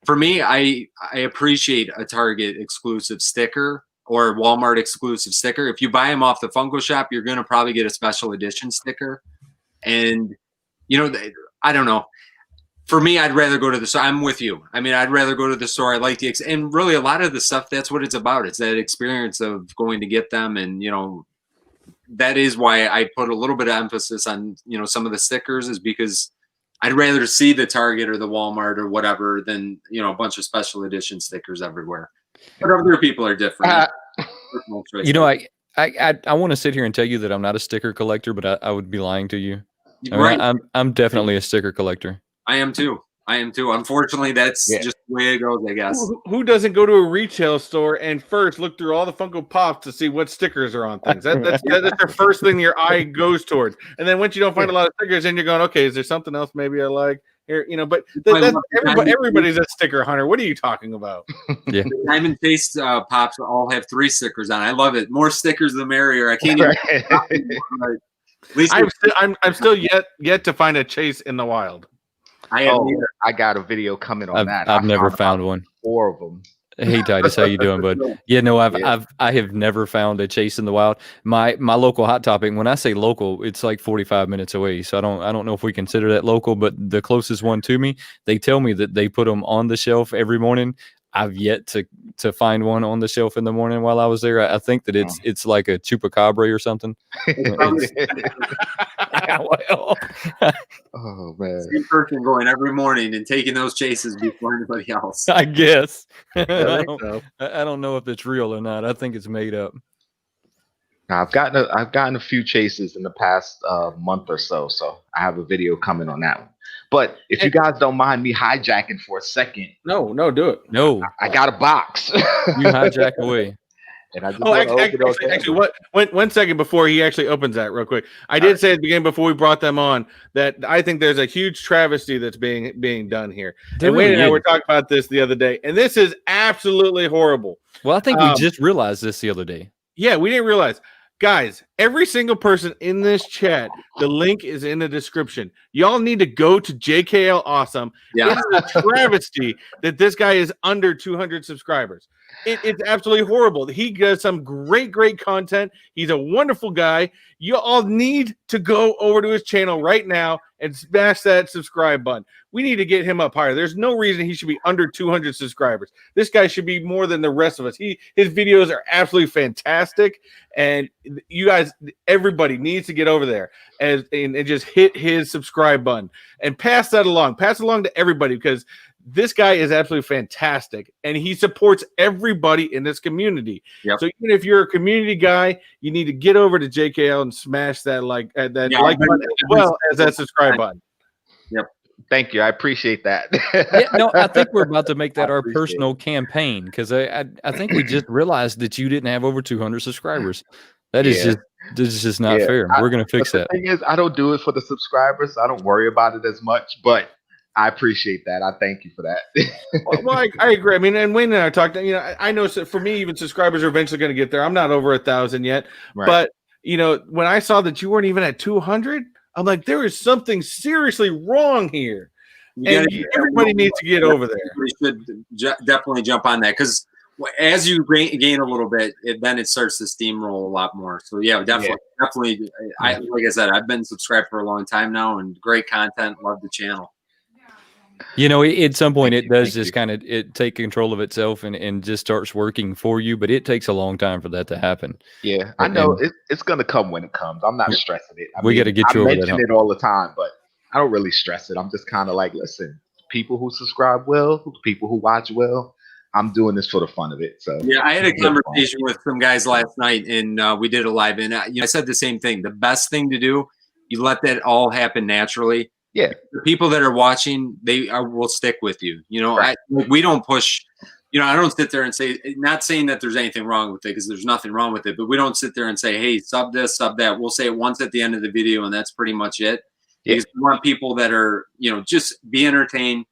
for me, I appreciate a Target exclusive sticker or Walmart exclusive sticker. If you buy them off the Funko shop, you're going to probably get a special edition sticker. And, I don't know. For me, I'd rather go to the store. I'm with you. I mean, I'd rather go to the store. I like and really a lot of the stuff, that's what it's about. It's that experience of going to get them. And, that is why I put a little bit of emphasis on, some of the stickers, is because I'd rather see the Target or the Walmart or whatever than, a bunch of special edition stickers everywhere. But other people are different. I want to sit here and tell you that I'm not a sticker collector, but I would be lying to you. I'm definitely a sticker collector. I am too. Unfortunately, that's just the way it goes, I guess. Who doesn't go to a retail store and first look through all the Funko Pops to see what stickers are on things? That's the first thing your eye goes towards. And then once you don't find a lot of stickers, then you're going, okay, is there something else maybe I like? Here, but everybody's a sticker hunter. What are you talking about? Yeah, the Diamond Chase Pops all have 3 stickers on. I love it. More stickers, the merrier. I can't even. At least I'm still yet to find a Chase in the wild. I got a video coming on that. I've never found one. 4 of them. Hey Titus, how you doing, bud? Yeah, no, I have never found a Chase in the wild. My local Hot Topic, when I say local, it's like 45 minutes away. So I don't know if we consider that local, but the closest one to me, they tell me that they put them on the shelf every morning. I've yet to find one on the shelf in the morning while I was there. I think that it's like a chupacabra or something. Oh man! Same person going every morning and taking those chases before anybody else. I guess. I don't know if it's real or not. I think it's made up. Now, I've gotten a few chases in the past month or so I have a video coming on that one. But if you guys don't mind me hijacking for a second, no, do it. No, I got a box. You hijack away. And I just actually, one second before he actually opens that, real quick, I did say at the beginning before we brought them on that I think there's a huge travesty that's being done here. And Wayne and I were talking about this the other day, and this is absolutely horrible. Well, I think we just realized this the other day. Yeah, we didn't realize. Guys, every single person in this chat, the link is in the description. Y'all need to go to JKL Awesome. Yeah. It's a travesty that this guy is under 200 subscribers. It's absolutely horrible. He does some great content. He's a wonderful guy. You all need to go over to his channel right now and smash that subscribe button. We need to get him up higher. There's no reason he should be under 200 subscribers. This guy should be more than the rest of us. His videos are absolutely fantastic, and you guys, everybody needs to get over there and just hit his subscribe button and pass that along. Pass it along to everybody, because this guy is absolutely fantastic, and he supports everybody in this community. Yep. So even if you're a community guy, you need to get over to JKL and smash that like button as well as that subscribe button. Yep. Thank you. I appreciate that. Yeah, no, I think we're about to make that our personal campaign because I think we just realized that you didn't have over 200 subscribers. That is just not fair. We're gonna fix that. The thing is, I don't do it for the subscribers. So I don't worry about it as much, but I appreciate that. I thank you for that. Well, I agree. I mean, and Wayne and I talked. You know, I know for me, even subscribers are eventually going to get there. I'm not over 1,000 yet, but you know, when I saw that you weren't even at 200, I'm like, there is something seriously wrong here, and everybody needs to get over there. We should definitely jump on that because as you gain a little bit, then it starts to steamroll a lot more. So yeah, definitely. Like I said, I've been subscribed for a long time now, and great content. Love the channel. You know, at some point it does just kind of take control of itself and just starts working for you, but it takes a long time for that to happen. Yeah, I know it's going to come when it comes. I'm not stressing it. We got to get you over that. I mention it all the time, but I don't really stress it. I'm just kind of like, listen, people who subscribe well, people who watch well, I'm doing this for the fun of it. So yeah, I had a conversation with some guys last night, and we did a live, and I said the same thing. The best thing to do, you let that all happen naturally. Yeah, the people that are watching, will stick with you. You know, we don't push. You know, I don't sit there and say, not saying that there's anything wrong with it because there's nothing wrong with it, but we don't sit there and say, hey, sub this, sub that. We'll say it once at the end of the video, and that's pretty much it. Yeah. Because we want people that are, you know, just be entertained.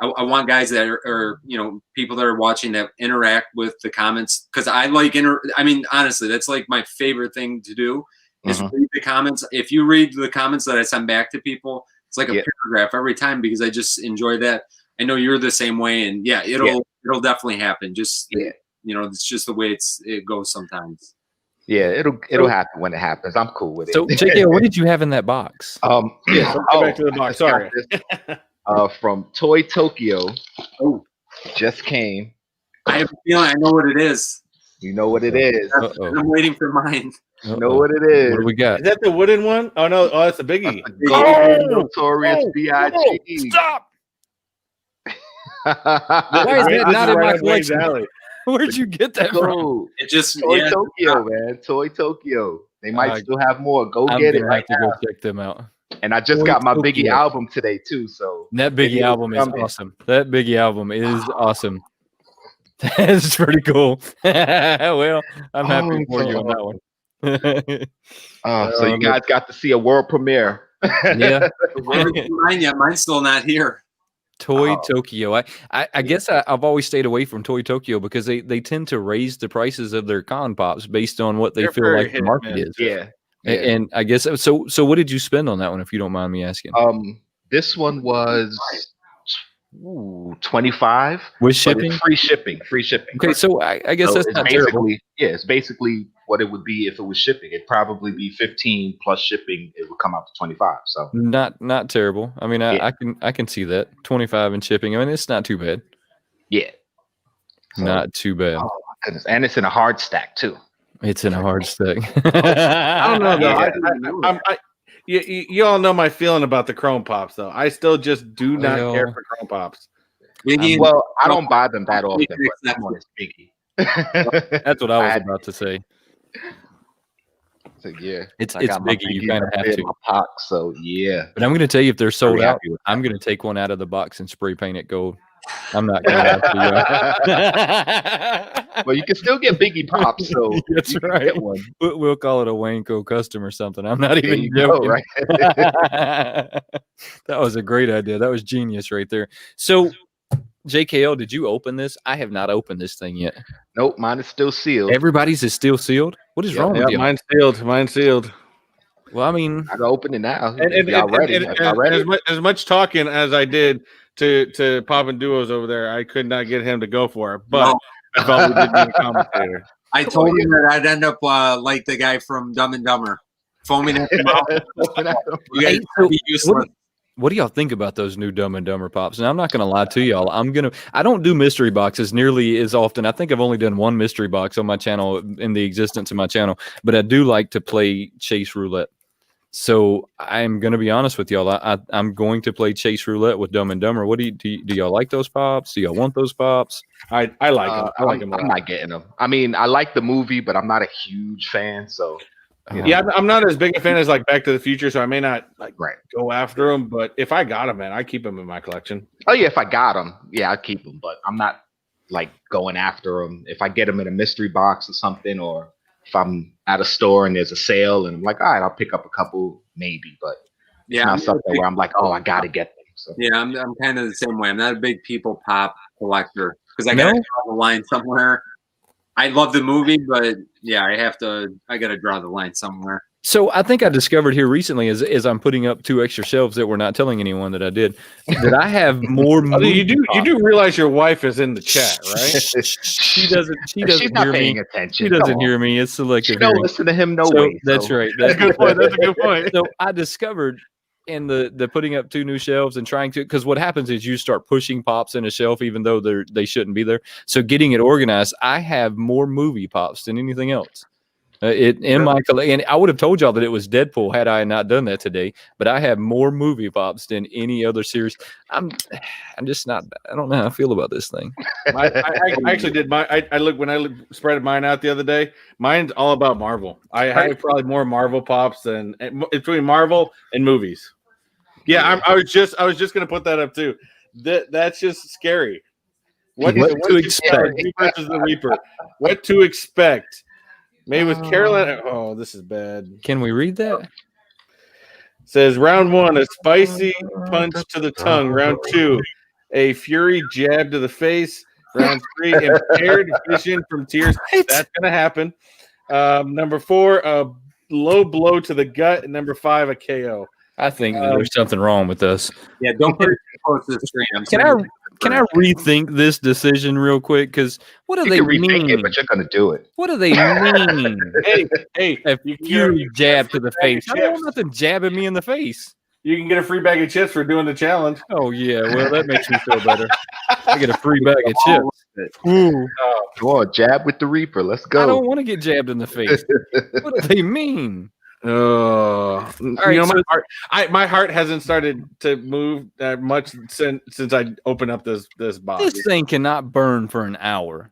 I want guys that are, you know, people that are watching that interact with the comments because I like I mean, honestly, that's like my favorite thing to do is read the comments. If you read the comments that I send back to people, it's like a paragraph every time because I just enjoy that. I know you're the same way, and it'll definitely happen. Just you know, it's just the way it goes sometimes. Yeah, it'll happen when it happens. I'm cool with it. So, JKL, what did you have in that box? Go back to the box. Sorry. From Toy Tokyo. Oh, just came. I have a feeling I know what it is. You know what it is. I'm waiting for mine. You know what it is. What do we got? Is that the wooden one? Oh no! Oh, that's a biggie. Notorious B.I.G. Stop! Why is that not in my collection? Where'd you get that from? It just Toy Tokyo, man. Toy Tokyo. They might still have more. Go get it right now. Go check them out. And I just got my Biggie album today too. So that Biggie album is awesome. That Biggie album is awesome. That's pretty cool. Well, I'm happy for you on that one. So you guys got to see a world premiere. Yeah. Mine's still not here. Toy Tokyo. I guess I've always stayed away from Toy Tokyo because they tend to raise the prices of their con pops based on what they feel like the market is. Yeah. And I guess so what did you spend on that one, if you don't mind me asking? This one was 25 with shipping. Free shipping. Okay, so I guess that's not terrible. Yeah, it's basically what it would be if it was shipping. It'd probably be 15 plus shipping. It would come out to 25. So not terrible. I mean, I can see that 25 and shipping. I mean, it's not too bad. Yeah, not too bad. Oh my goodness, and it's in a hard stack too. It's in a hard stack. I don't know though. You all know my feeling about the Chrome Pops though. I still just do not care for Chrome Pops. Well, I don't buy them that often, but that one is Biggie. That's what I was about to say. So yeah, it's Biggie. You kind of have to. Box, so yeah. But I'm going to tell you, if they're sold out, I'm going to take one out of the box and spray paint it gold. I'm not going to. Well, you can still get Biggie Pops, so that's right. Get one. We'll call it a WayneKo custom or something. I'm not even joking. Go, right? That was a great idea. That was genius right there. So, JKL, did you open this? I have not opened this thing yet. Nope, mine is still sealed. Everybody's is still sealed? What is wrong with you? Mine's sealed. Mine's sealed. Well, I mean, I can open it now. As much talking as I did to Pop and Duos over there, I could not get him to go for it. But I felt we did need a commentator. I told him that I'd end up like the guy from Dumb and Dumber, foaming at the mouth. You guys be useless. What do y'all think about those new Dumb and Dumber pops? And I'm not going to lie to y'all. I don't do mystery boxes nearly as often. I think I've only done one mystery box on my channel in the existence of my channel, but I do like to play Chase Roulette. So I'm going to be honest with y'all. I'm going to play Chase Roulette with Dumb and Dumber. What do y'all like those pops? Do y'all want those pops? I like them. I like them. I'm not getting them. I mean, I like the movie, but I'm not a huge fan. So Yeah, I'm not as big a fan as like Back to the Future, so I may not like go after them. But if I got them, man, I keep them in my collection. Oh yeah, if I got them, yeah, I keep them. But I'm not like going after them. If I get them in a mystery box or something, or if I'm at a store and there's a sale and I'm like, all right, I'll pick up a couple, maybe. But it's not something where I'm like, oh, I gotta get them. So. Yeah, I'm kind of the same way. I'm not a big people pop collector because I gotta draw the line somewhere. I love the movie, but yeah, I gotta draw the line somewhere. So I think I discovered here recently, as I'm putting up 2 extra shelves that we're not telling anyone that I did, that I have more. You do realize your wife is in the chat, right? She doesn't. She's not paying attention. She doesn't hear me. It's selective. She don't listen to him. No way. That's right. That's a good point. That's a good point. So I discovered in the putting up 2 new shelves and trying to, because what happens is you start pushing pops in a shelf even though they shouldn't be there. So getting it organized, I have more movie pops than anything else. In my collection, and I would have told y'all that it was Deadpool had I not done that today. But I have more movie pops than any other series. I'm just not. I don't know how I feel about this thing. I actually did I looked when I spread mine out the other day. Mine's all about Marvel. I have probably more Marvel pops than between Marvel and movies. Yeah, I was just gonna put that up too. That's just scary. What to expect? Versus the Reaper. What to expect? Made with Carolina. Oh, this is bad. Can we read that? Says round 1, a spicy punch to the tongue. Round 2, a fury jab to the face. Round 3, impaired vision from tears. That's gonna happen. Number 4, a low blow to the gut. And number 5, a KO. I think there's something wrong with us. Yeah, don't put it close to the screen. Can I rethink this decision real quick? Because what do they mean? It, but you're going to do it. What do they mean? hey, you jab to the face. I don't want nothing jabbing me in the face. You can get a free bag of chips for doing the challenge. Oh yeah, well that makes me feel better. I get a free bag of chips. Ooh. Come on, jab with the Reaper. Let's go. I don't want to get jabbed in the face. What do they mean? Right, you know, my heart hasn't started to move that much since I opened up this box. This thing cannot burn for an hour.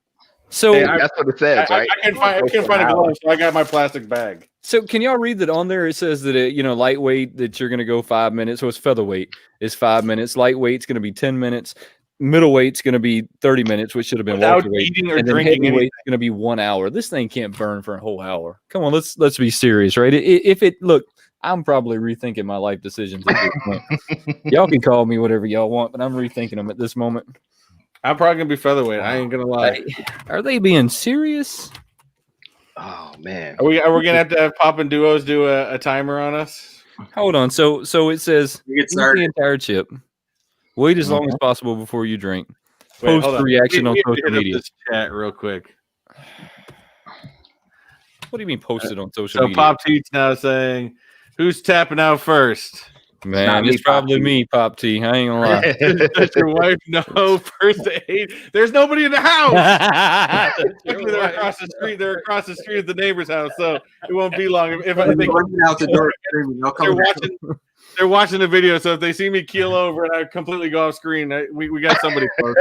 So that's what it says, right? I can't find a glove, so I got my plastic bag. So can y'all read that on there? It says that lightweight that you're going to go 5 minutes. So it's featherweight is 5 minutes. Lightweight's going to be 10 minutes. Middleweight's going to be 30 minutes, which should have been welterweight. Eating or drinking, heavyweight's going to be 1 hour. This thing can't burn for a whole hour. Come on, let's be serious, right? If it look, I'm probably rethinking my life decisions at this point. Y'all can call me whatever y'all want, but I'm rethinking them at this moment. I'm probably gonna be featherweight. I ain't gonna lie. Are they being serious? Oh man, are we gonna have to have Pop and Duos do a timer on us? Hold on. So it says eat the entire chip. Wait as long as possible before you drink. Post reaction on social media. This chat real quick. What do you mean posted on social media? So Pop T's now saying, "Who's tapping out first?" Man, it's probably me, Pop T. I ain't gonna lie. Does your wife know first aid? There's nobody in the house. They're across the street. They're across the street at the neighbor's house, so it won't be long. If I think out the door, they're watching the video, so if they see me keel over and I completely go off screen, we got somebody close.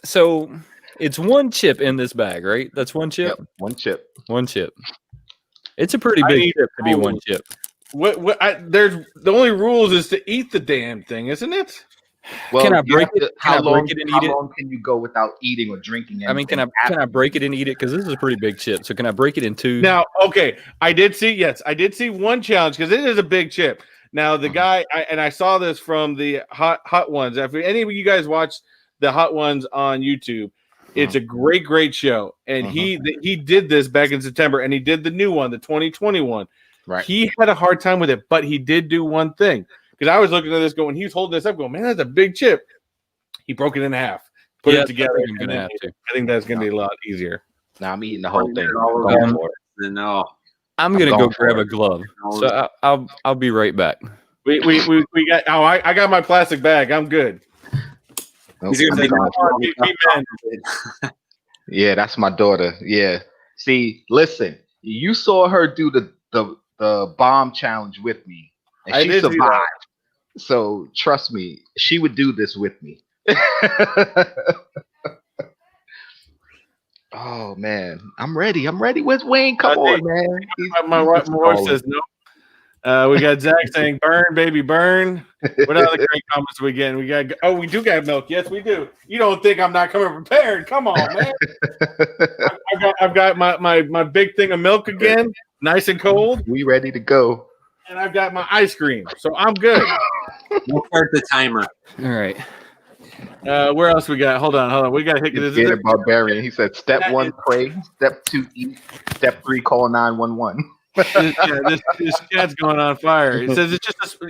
So it's 1 chip in this bag, right? That's 1 chip. Yep, 1 chip. 1 chip. It's a pretty big chip to be 1 chip. There's the only rules is to eat the damn thing, isn't it? Well, can I break it? How long can you go without eating or drinking? I mean, can I break it and eat it? Because this is a pretty big chip. So can I break it in 2? Now, okay, I did see 1 challenge because it is a big chip. Now the guy, I saw this from the hot ones. If any of you guys watch the hot ones on YouTube, it's a great show. And he did this back in September, and he did the new one, the 2021. Right. He had a hard time with it, but he did do one thing. Because I was looking at this going, he was holding this up going, man, that's a big chip. He broke it in half, put it together. I think that's going to be a lot easier. Now I'm eating the whole thing. I'm going to go grab a glove. So I'll be right back. We got. Oh, I got my plastic bag. I'm good. Yeah, that's my daughter. Yeah. See, listen, you saw her do the bomb challenge with me, and she survived. So trust me, she would do this with me. Oh man, I'm ready. Where's Wayne? Come on, man. My wife says no. We got Zach saying burn, baby, burn. What other great comments are we getting? We do got milk. Yes, we do. You don't think I'm not coming prepared? Come on, man. I've got my big thing of milk again, nice and cold. We ready to go. And I've got my ice cream, so I'm good. We'll start the timer. All right. Where else we got? Hold on. We got to hit this. Barbarian. He said, "Step 1, pray. Step 2, eat. Step 3, call 911." This chat's going on fire. It says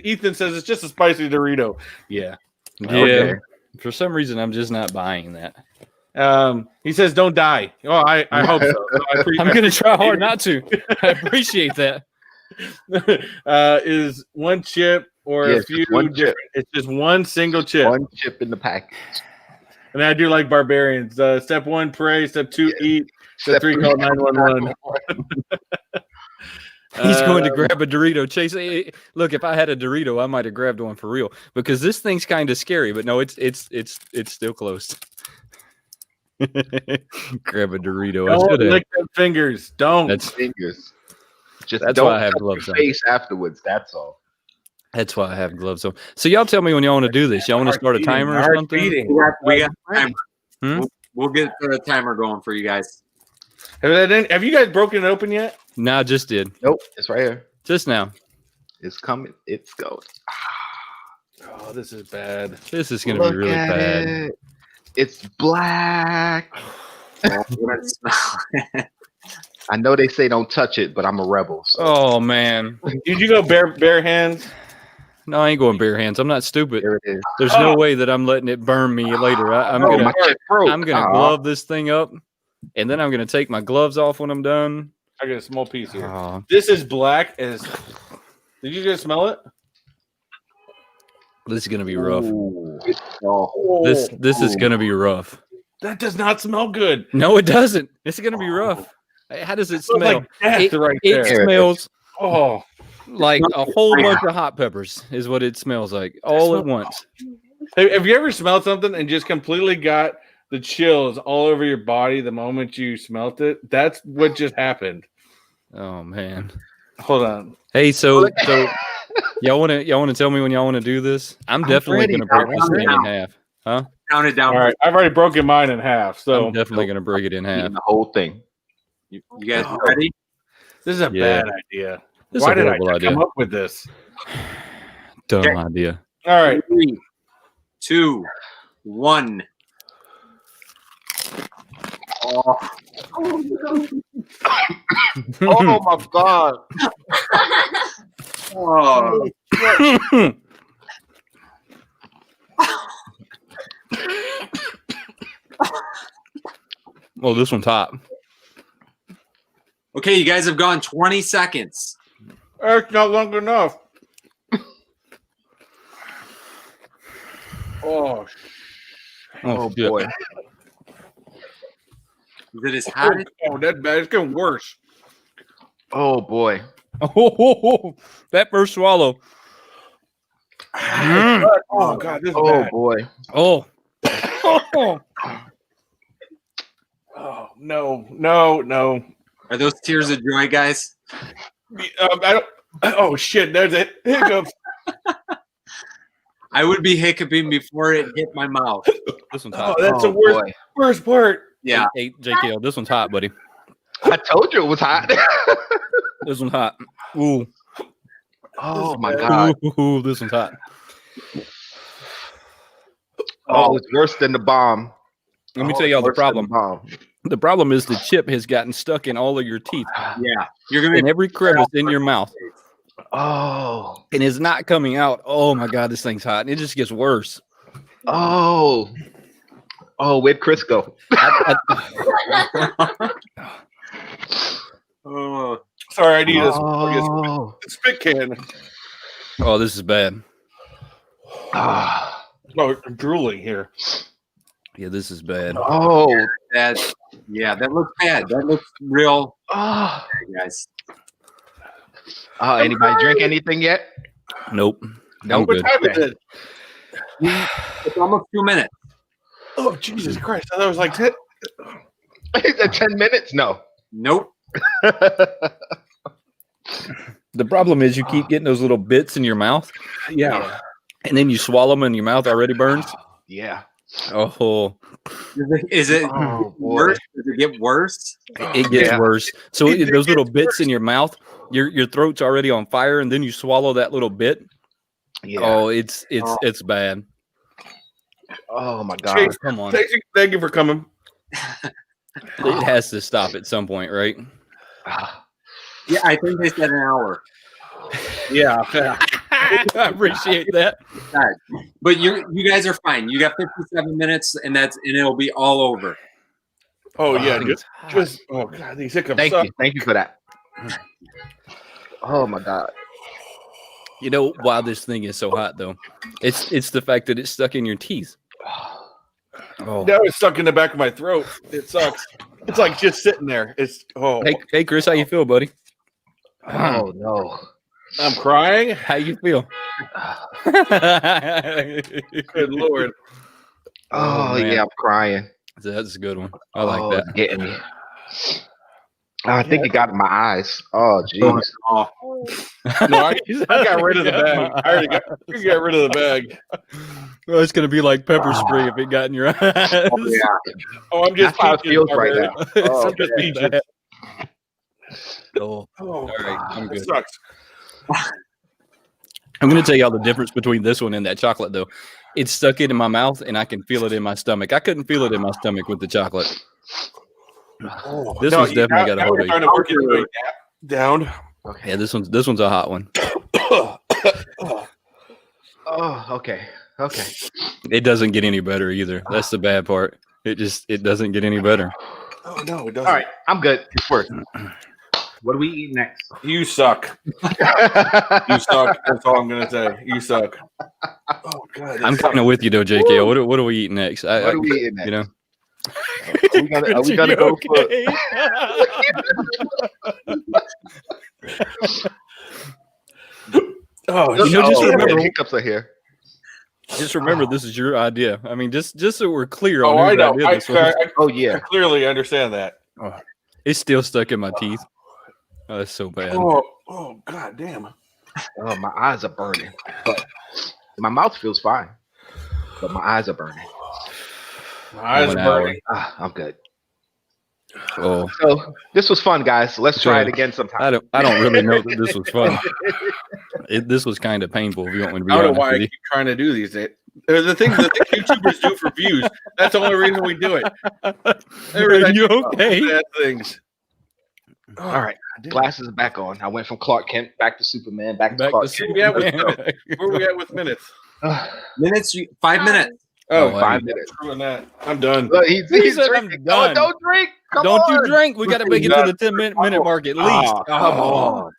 Ethan says it's just a spicy Dorito. Yeah. Okay. For some reason, I'm just not buying that. He says, "Don't die." Oh, I hope so. I'm gonna try hard not to. I appreciate that. Is one chip or a few different? It's just one single chip. One chip in the package. And I do like barbarians. Step 1, pray. Step 2, eat. Step 3, call 911. He's going to grab a Dorito. Chase, look, if I had a Dorito, I might have grabbed one for real because this thing's kind of scary. But no, it's still close. Grab a Dorito. Don't lick them fingers. Don't. That's fingers. That's why I have gloves on. Face afterwards. That's all. That's why I have gloves on. So y'all tell me when y'all want to do this. Y'all want to start a timer or something? We got a timer. We'll get the timer going for you guys. Have you guys broken it open yet? No, I just did. Nope, it's right here. Just now. It's coming. It's going. Oh, this is bad. This is going to be really bad. It's black. I know they say don't touch it, but I'm a rebel. So. Oh, man. Did you go bare hands? No, I ain't going bare hands. I'm not stupid. There it is. There's no way that I'm letting it burn me later. I'm gonna glove this thing up, and then I'm gonna take my gloves off when I'm done. I got a small piece here. This is black as. Did you guys smell it? This is gonna be rough. Oh. This is gonna be rough. That does not smell good. No, it doesn't. It's gonna be rough. How does it smell? Like death right there. It smells Oh, like a whole bunch of hot peppers is what it smells like all at once. Have you ever smelled something and just completely got the chills all over your body the moment you smelt it? That's what just happened. Oh man. Hold on. Hey, so y'all want to tell me when y'all want to do this? I'm definitely going to break this thing in half. Huh? Count it down. All right, I've already broken mine in half, so I'm definitely going to break it in half. The whole thing. You guys ready? This is a bad idea. This Why is a did I horrible come up with this? Dumb idea. All right. 3, 2, 1. Oh. Oh my god. Oh. Well, this one's hot. Okay, you guys have gone 20 seconds. That's not long enough. Oh boy. Is it as hot? Oh, that's bad. It's getting worse. Oh boy. Oh, that first swallow. Oh god, this is bad. Boy. Oh. Oh no. Are those tears of joy, guys? I don't. Oh shit! There's it. Hiccups. I would be hiccuping before it hit my mouth. This one's hot. Oh, that's the worst part. Yeah. Hey, JKL, this one's hot, buddy. I told you it was hot. This one's hot. Ooh. Oh my god. Ooh, this one's hot. Oh, it's worse than the bomb. Let me tell y'all the problem. The problem is the chip has gotten stuck in all of your teeth. Yeah. You're gonna in every crevice in your mouth. Oh. And it's not coming out. Oh my god, this thing's hot. And it just gets worse. Oh. Oh, where'd Chris go? Oh, sorry, I need a spit can. Oh, this is bad. Oh, I'm drooling here. Yeah, this is bad. Oh, that looks bad. That looks real. Oh, bad, guys. Anybody drink anything yet? Nope. What time is it? It's almost 2 minutes. Oh, Jesus Christ. I thought it was like 10. 10 minutes? No. Nope. The problem is you keep getting those little bits in your mouth. Yeah. And then you swallow them and your mouth already burns. Yeah. Oh. Is it worse? Does it get worse? It gets worse. So those little bits in your mouth, your throat's already on fire, and then you swallow that little bit. Yeah. Oh, it's bad. Oh my God. Chase, Come on. Thank you for coming. It has to stop at some point, right? Yeah, I think they said an hour. Yeah. I appreciate that. But you guys are fine. You got 57 minutes, and it'll be all over. Oh yeah, just oh God, these hiccups. Thank you for that. Oh my God. You know why this thing is so hot though? It's the fact that it's stuck in your teeth. Oh. Now it's stuck in the back of my throat. It sucks. It's like just sitting there. It's Hey Chris, how you feel, buddy? Oh no. I'm crying. How you feel? Good Lord. Oh yeah, I'm crying. That's a good one. I like that. Getting me. I think it got in my eyes. Oh jeez. Oh. No, I got rid of the bag. I already got rid of the bag. Well, it's gonna be like pepper spray if it got in your eyes. Oh, yeah. Oh, I'm just That's how it feels right now. Oh, I'm just peaches. Oh, all right. I'm good. It sucks. I'm going to tell y'all the difference between this one and that chocolate, though. It's stuck in my mouth, and I can feel it in my stomach. I couldn't feel it in my stomach with the chocolate. This one's definitely got a hold of trying to work it way down. Okay. Yeah, this one's a hot one. Oh, okay. Okay. It doesn't get any better either. That's the bad part. It doesn't get any better. Oh no, it doesn't. All right, I'm good. It's working. What do we eat next? You suck. You suck. That's all I'm gonna say. You suck. Oh God. I'm kind of with you though, JKL. What are we eating next? What are we eating next? You know. Are we gonna go for just remember hiccups are here. Just remember, this is your idea. I mean, just so we're clear on I know. idea this was. I clearly understand that. Oh, it's still stuck in my teeth. Oh, that's so bad. Oh, God damn. Oh, my eyes are burning. But my mouth feels fine. But my eyes are burning. My eyes are burning. I'm good. Oh, so this was fun, guys. Let's try it again sometime. I don't really know that this was fun. This was kind of painful. If you want me to be I don't know honest why I with you. keep trying to do these. The things YouTubers do for views. That's the only reason we do it. Are you okay? Bad things. All right, glasses back on. I went from Clark Kent back to Superman, back to Clark Kent. Where we at with minutes? Minutes? 5 minutes. Oh, 5 minutes. Screwing that. I'm done. Look, he's drinking. done. Don't drink. Don't you drink. We got to make it to the 10-minute mark at least. Come on.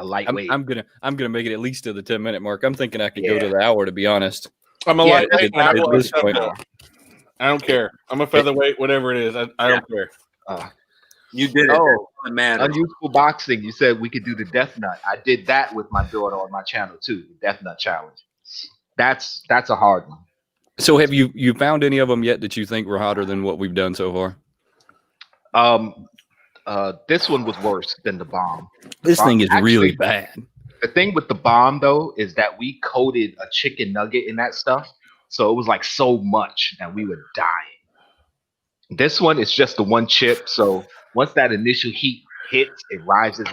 Lightweight. I'm gonna make it at least to the 10-minute mark. I'm thinking I could go to the hour, to be honest. I'm a lightweight. At this point. I don't care. I'm a featherweight, whatever it is. I don't care. You did it. Oh, man. Unusual boxing. You said we could do the Death Nut. I did that with my daughter on my channel too. The Death Nut challenge. That's a hard one. So have you found any of them yet that you think were hotter than what we've done so far? This one was worse than the bomb. This thing is really bad. The thing with the bomb though is that we coated a chicken nugget in that stuff, so it was like so much that we were dying. This one is just the one chip, so once that initial heat hits, it rises,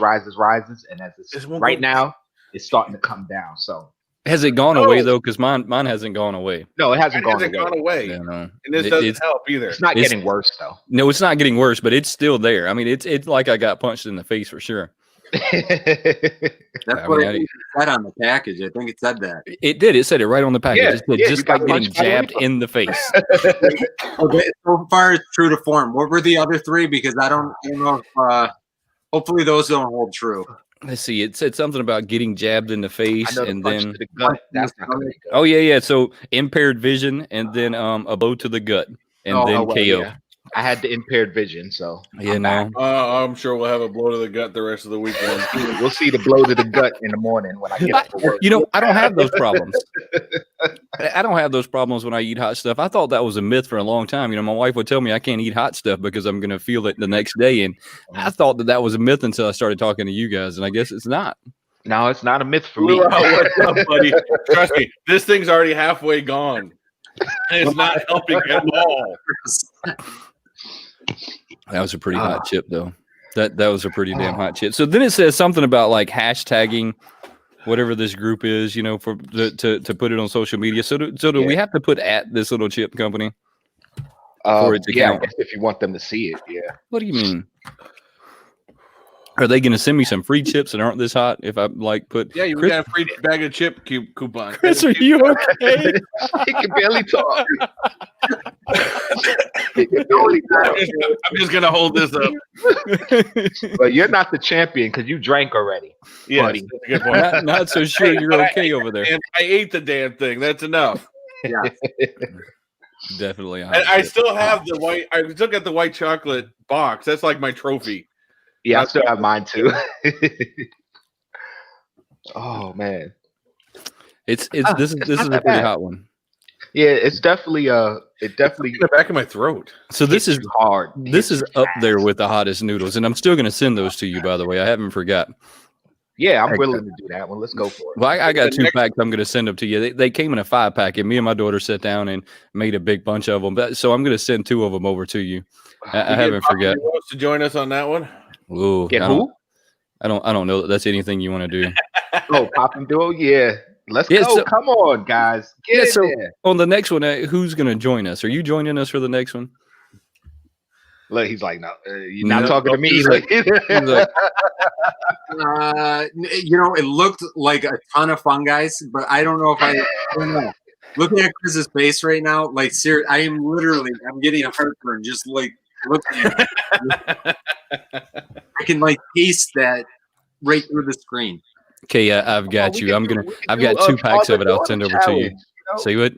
and as it's right now, it's starting to come down. So has it gone away though? Because mine hasn't gone away. No, it hasn't gone away. Yeah, no. And this doesn't help either. It's not getting worse though. No, it's not getting worse, but it's still there. I mean, it's like I got punched in the face for sure. That's what it said on the package. I think it said that. It did. It said it right on the package. It said just like getting jabbed in the face. Okay, so far it's true to form. What were the other three? Because I don't know if hopefully those don't hold true. Let's see. It said something about getting jabbed in the face and then the gut. That's not gonna be good. Oh yeah. So impaired vision and then a blow to the gut and then KO. Well, yeah. I had the impaired vision, so you know. I'm sure we'll have a blow to the gut the rest of the weekend. We'll see the blow to the gut in the morning when I get up to work. You know, I don't have those problems. I don't have those problems when I eat hot stuff. I thought that was a myth for a long time. You know, my wife would tell me I can't eat hot stuff because I'm going to feel it the next day. And I thought that was a myth until I started talking to you guys. And I guess it's not. No, it's not a myth for me. What's up, buddy? Trust me, this thing's already halfway gone. And it's not helping at all. That was a pretty hot chip, though. That was a pretty damn hot chip. So then it says something about like hashtagging whatever this group is, you know, for to put it on social media. So do we have to put at this little chip company for it to count? I guess if you want them to see it, yeah. What do you mean? Are they going to send me some free chips that aren't this hot if I like put? Yeah, you got a free bag of chip coupon. Chris, are you okay? He can barely talk. I'm just gonna hold this up. But you're not the champion because you drank already. Yeah, buddy. that's a good point. Not so sure you're okay over there. I ate the damn thing. That's enough. Yeah. Definitely. And I still have the white. I still got the white chocolate box. That's like my trophy. Yeah, I still have mine too. Oh man, this is a pretty hot one. Yeah, it's definitely in the back of my throat. So this is hard. This is up there with the hottest noodles, and I'm still going to send those to you. By the way, I haven't forgot. Yeah, I'm willing to do that one. Let's go for it. Well, I got 2 packs. I'm going to send them to you. They came in a 5-pack, and me and my daughter sat down and made a big bunch of them. So I'm going to send 2 of them over to you. I haven't forgot. Who wants to join us on that one? Ooh, Get who? I don't know that that's anything you want to do. Oh, Pop and Duo, yeah. Let's go. So, come on, guys. Get in there. On the next one, who's going to join us? Are you joining us for the next one? Look, he's like, no, you're not talking to me. He's like, you know, it looked like a ton of fun, guys, but I don't know if I don't know. Looking at Chris's face right now, like, seriously, I'm getting a heartburn just like looking at it. I can like taste that right through the screen. Okay, I've got you. I've got 2 packs of it. I'll send over to you. Say what?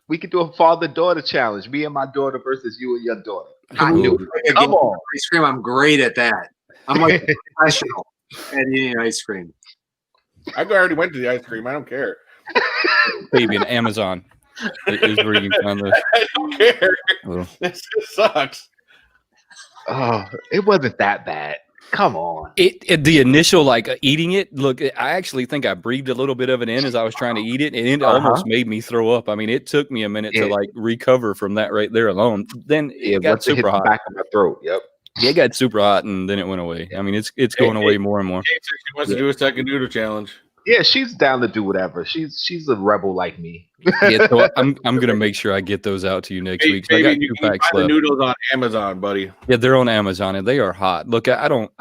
We could do a father-daughter challenge. Me and my daughter versus you and your daughter. Come on, ice cream. I'm great at that. I'm like a professional at eating ice cream. I already went to the ice cream. I don't care. Baby, an Amazon is where you can find those. I don't care. This just sucks. Oh, it wasn't that bad. Come on. The initial like eating it. Look, I actually think I breathed a little bit of it in as I was trying to eat it, and it almost made me throw up. I mean, it took me a minute to like recover from that right there alone. Then it got super hot. Back of my throat. Yep. It got super hot, and then it went away. I mean, it's going away more and more. She wants to do a second noodle challenge. Yeah, she's down to do whatever. She's a rebel like me. Yeah, so I'm gonna make sure I get those out to you next week. So I got 2 packs left. The noodles on Amazon, buddy. Yeah, they're on Amazon and they are hot. Look, I don't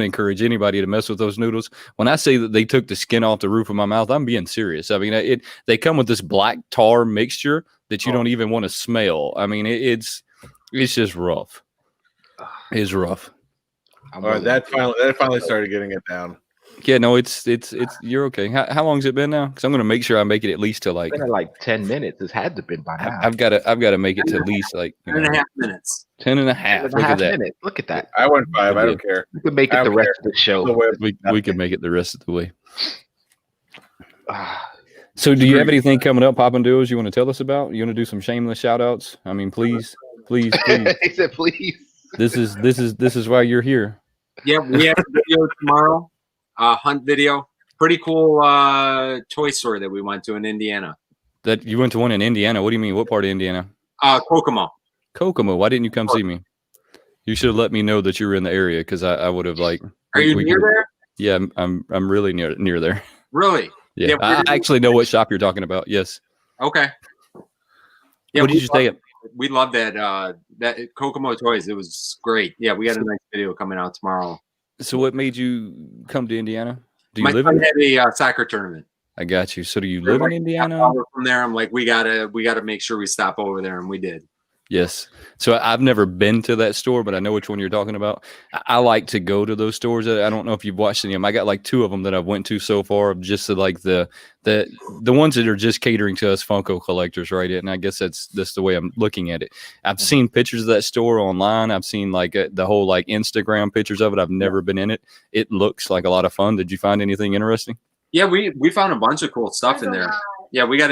encourage anybody to mess with those noodles. When I say that they took the skin off the roof of my mouth, I'm being serious. I mean, they come with this black tar mixture that you don't even want to smell. I mean, it's just rough. It's rough. All right, that finally started getting it down. Yeah, no, it's you're okay. How long has it been now? Because I'm gonna make sure I make it at least to like. It's been like 10 minutes. It's had to been by now. I've got to make it to at least like 10.5 minutes. 10.5. Look at that. Minutes. Look at that. I went 5. I don't care. We can make it the rest of the show. We can make it the rest of the way. So, do you have anything coming up, Pop and Duos, you want to tell us about? You want to do some shameless shout outs? I mean, please. He said, please. This is why you're here. Yeah, we have a video tomorrow. Hunt video. Pretty cool toy store that we went to in Indiana. That you went to one in Indiana? What do you mean? What part of Indiana? Kokomo. Kokomo. Why didn't you come see me? You should have let me know that you were in the area because I would have like. Are you near there? Yeah, I'm really near there. Really? Yeah, I actually know what shop you're talking about. Yes. Okay. Yeah, what did you stay at? We love that Kokomo Toys. It was great. Yeah, we got a nice video coming out tomorrow. So what made you come to Indiana? Do you My live son in? had a soccer tournament. I got you. So do you live in Indiana? From there, I'm like, we gotta make sure we stop over there, and we did. Yes. So I've never been to that store, but I know which one you're talking about. I like to go to those stores. I don't know if you've watched any of them. I got like 2 of them that I've went to so far, just to like the ones that are just catering to us Funko collectors, right? And I guess that's the way I'm looking at it. I've seen pictures of that store online. I've seen like the whole like Instagram pictures of it. I've never been in it. It looks like a lot of fun. Did you find anything interesting? Yeah, we found a bunch of cool stuff in there. Yeah, we got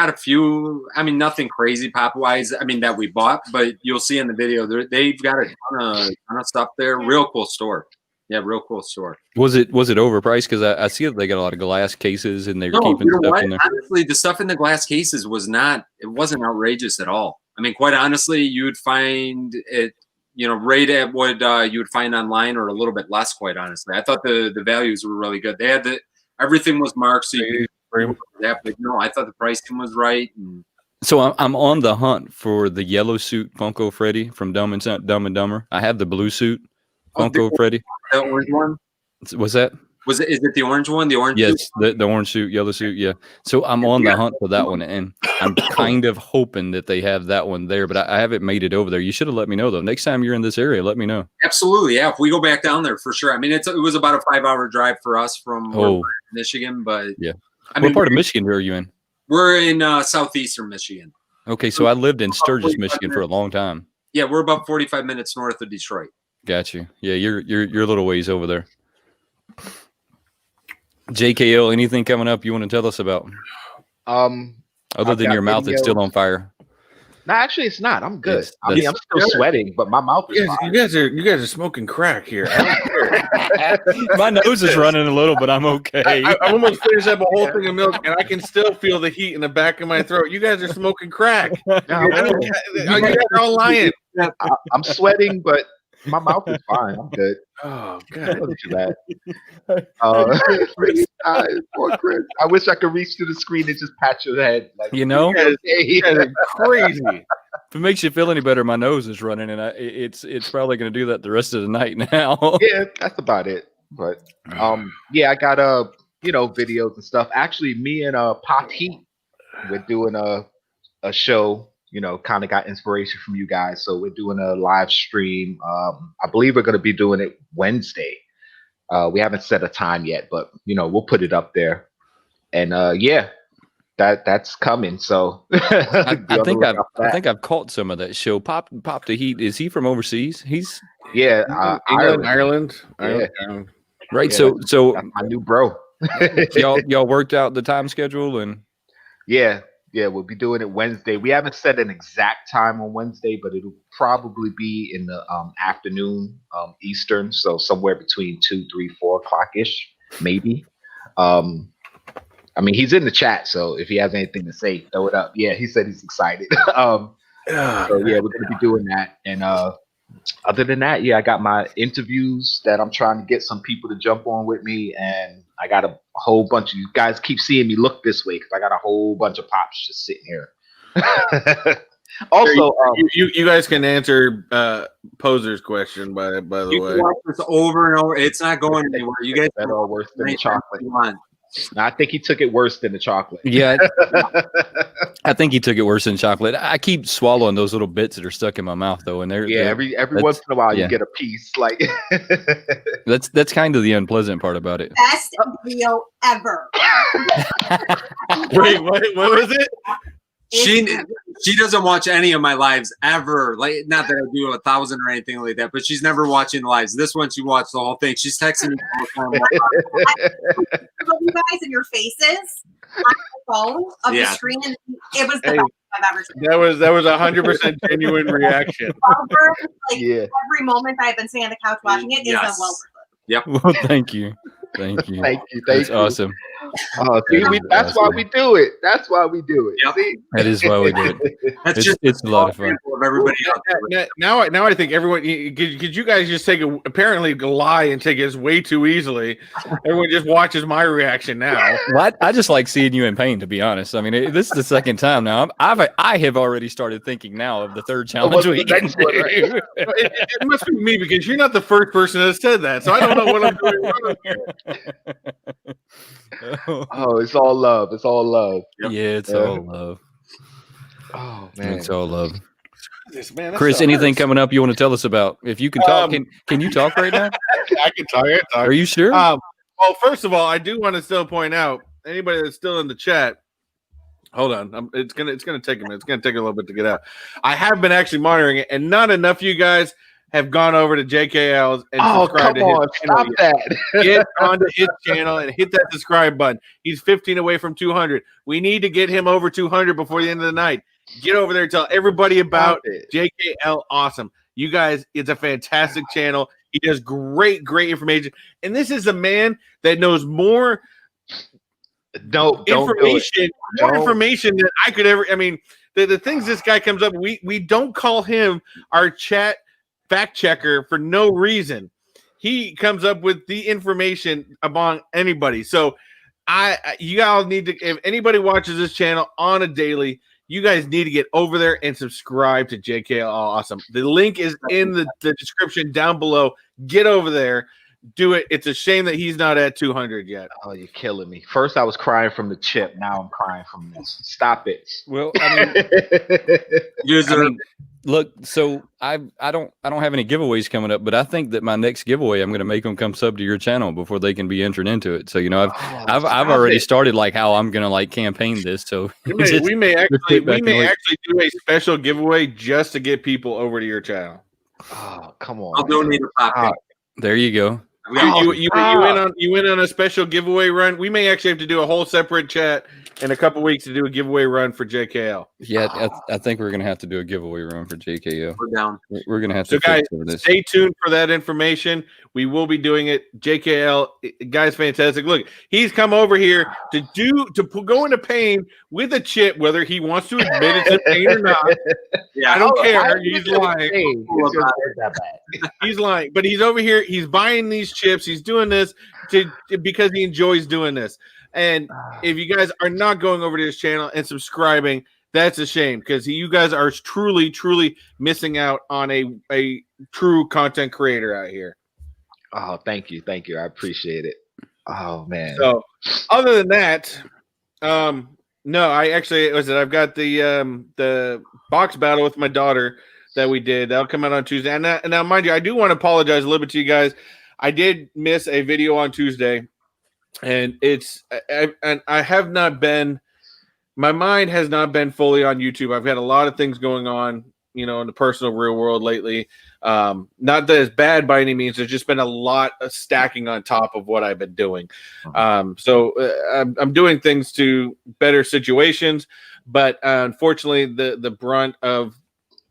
a few. I mean, nothing crazy pop wise. I mean, that we bought, but you'll see in the video they've got a ton of stuff there. Real cool store. Yeah, real cool store. Was it overpriced? Because I see that they got a lot of glass cases and they're keeping stuff in there. Honestly, the stuff in the glass cases wasn't outrageous at all. I mean, quite honestly, you would find it, right at what you would find online or a little bit less. Quite honestly, I thought the values were really good. They had everything was marked, so you that, but no, I thought the pricing was right. So I'm on the hunt for the yellow suit Funko Freddy from Dumb and Dumber. I have the blue suit Funko Freddy. The orange one? Was that? Is it the orange one? The orange? Yes, the orange suit, yellow suit. Yeah. So I'm on the hunt for that one, and I'm kind of hoping that they have that one there, but I haven't made it over there. You should have let me know though. Next time you're in this area, let me know. Absolutely, yeah. If we go back down there for sure. I mean, it was about a 5-hour drive for us from Michigan, but yeah. What part of Michigan are you in? We're in southeastern Michigan. Okay, so I lived in Sturgis, Michigan for a long time. Yeah, we're about 45 minutes north of Detroit. Got you. Yeah, you're a little ways over there. JKL, anything coming up you want to tell us about? Other than your mouth is still on fire. No, actually, it's not. I'm good. Yes, I mean, I'm still sweating, but my mouth is fine. You guys are smoking crack here. My nose is running a little, but I'm okay. I almost finished up a whole thing of milk, and I can still feel the heat in the back of my throat. You guys are smoking crack. You guys are all lying. I'm sweating, but my mouth is fine. I'm good. Oh, God. Wasn't too bad. Poor Chris. I wish I could reach to the screen and just pat your head. Like, you guys are crazy. If it makes you feel any better, my nose is running, and it's probably going to do that the rest of the night now. Yeah, that's about it. But yeah, I got videos and stuff. Actually, me and Pop Heat, we're doing a show. Kind of got inspiration from you guys. So we're doing a live stream. I believe we're going to be doing it Wednesday. We haven't set a time yet, but we'll put it up there. And yeah, that's coming. So I think I've caught some of that show. Pop the Heat. Is he from overseas? He's Ireland. Yeah. Right. Yeah, so that's my new bro. y'all worked out the time schedule and Yeah, we'll be doing it Wednesday. We haven't set an exact time on Wednesday, but it'll probably be in the afternoon Eastern, so somewhere between 2, 3, 4 o'clock-ish, maybe. I mean, he's in the chat, so if he has anything to say, throw it up. Yeah, he said he's excited. So yeah, we're going to be doing that. And other than that, yeah, I got my interviews that I'm trying to get some people to jump on with me, and I got a whole bunch of you guys keep seeing me look this way because I got a whole bunch of pops just sitting here. Also, you guys can answer Poser's question by the way. You can watch this over and over. It's not going anywhere. You guys are all worse than the chocolate. No, I think he took it worse than the chocolate. Yeah, I think he took it worse than chocolate. I keep swallowing those little bits that are stuck in my mouth, though, and they're every once in a while you get a piece. Like that's kind of the unpleasant part about it. Best video ever. Wait, what was it? She doesn't watch any of my lives ever. Like, not that I do 1,000 or anything like that, but she's never watching the lives. This one, she watched the whole thing. She's texting me all the time. You guys and your faces on the phone of the screen, and it was the best I've ever seen. That was 100% genuine reaction. Every moment I've been sitting on the couch watching it is well worth it. Yep. Well, thank you. That's awesome. See, that's why we do it. That's why we do it. Yep. See? That is why we do it. It's a lot of fun. Of everybody now I think everyone could you guys just apparently lie and take it way too easily. Everyone just watches my reaction now. Well, I just like seeing you in pain, to be honest. I mean, this is the second time now. I have already started thinking now of the third challenge we can do. It must be me because you're not the first person that said that, so I don't know what I'm doing wrong here. Oh, it's all love. It's all love. Yeah, it's all love. Oh man, it's all love. this, man. Chris, anything coming up you want to tell us about? If you can talk, can you talk right now? I can talk. Are you sure? Well, first of all, I do want to still point out anybody that's still in the chat. Hold on, it's gonna take a minute. It's gonna take a little bit to get out. I have been actually monitoring it, and not enough of you guys have gone over to JKL's and subscribed to his channel. Stop that. Get onto his channel and hit that subscribe button. He's 15 away from 200. We need to get him over 200 before the end of the night. Get over there and tell everybody about JKL Awesome. You guys, it's a fantastic channel. He does great information. And this is a man that knows more information than I could ever. I mean, the things this guy comes up, we don't call him our chat fact checker for no reason. He comes up with the information among anybody. So you all need to, if anybody watches this channel on a daily, you guys need to get over there and subscribe to JKL Awesome. The link is in the description down below. Get over there. Do it. It's a shame that he's not at 200 yet. Oh, you're killing me. First, I was crying from the chip. Now I'm crying from this. Stop it. Well, I mean, look. So I don't have any giveaways coming up, but I think that my next giveaway, I'm going to make them come sub to your channel before they can be entered into it. So I've already started like how I'm going to like campaign this. So we may actually do a special giveaway just to get people over to your channel. Oh, come on! I'll donate a pop. There you go. You went on a special giveaway run. We may actually have to do a whole separate chat in a couple weeks to do a giveaway run for JKL. Yeah, I think we're gonna have to do a giveaway run for JKL. We're down. We're gonna have to. So guys, this. Stay tuned for that information. We will be doing it. JKL, guys, fantastic. Look, he's come over here to go into pain with a chip, whether he wants to admit it's a pain or not. Yeah, I don't care. He's lying. He's lying, but he's over here. He's buying these chips. He's doing this because he enjoys doing this. And if you guys are not going over to his channel and subscribing, that's a shame because you guys are truly missing out on a true content creator out here. Oh, thank you. I appreciate it. Oh man. So, other than that, no, I've got the box battle with my daughter that we did. That'll come out on Tuesday. And now, mind you, I do want to apologize a little bit to you guys. I did miss a video on Tuesday. And I have not been, my mind has not been fully on YouTube. I've had a lot of things going on, in the personal real world lately. Not that it's bad by any means. There's just been a lot of stacking on top of what I've been doing. So I'm doing things to better situations, but unfortunately the brunt of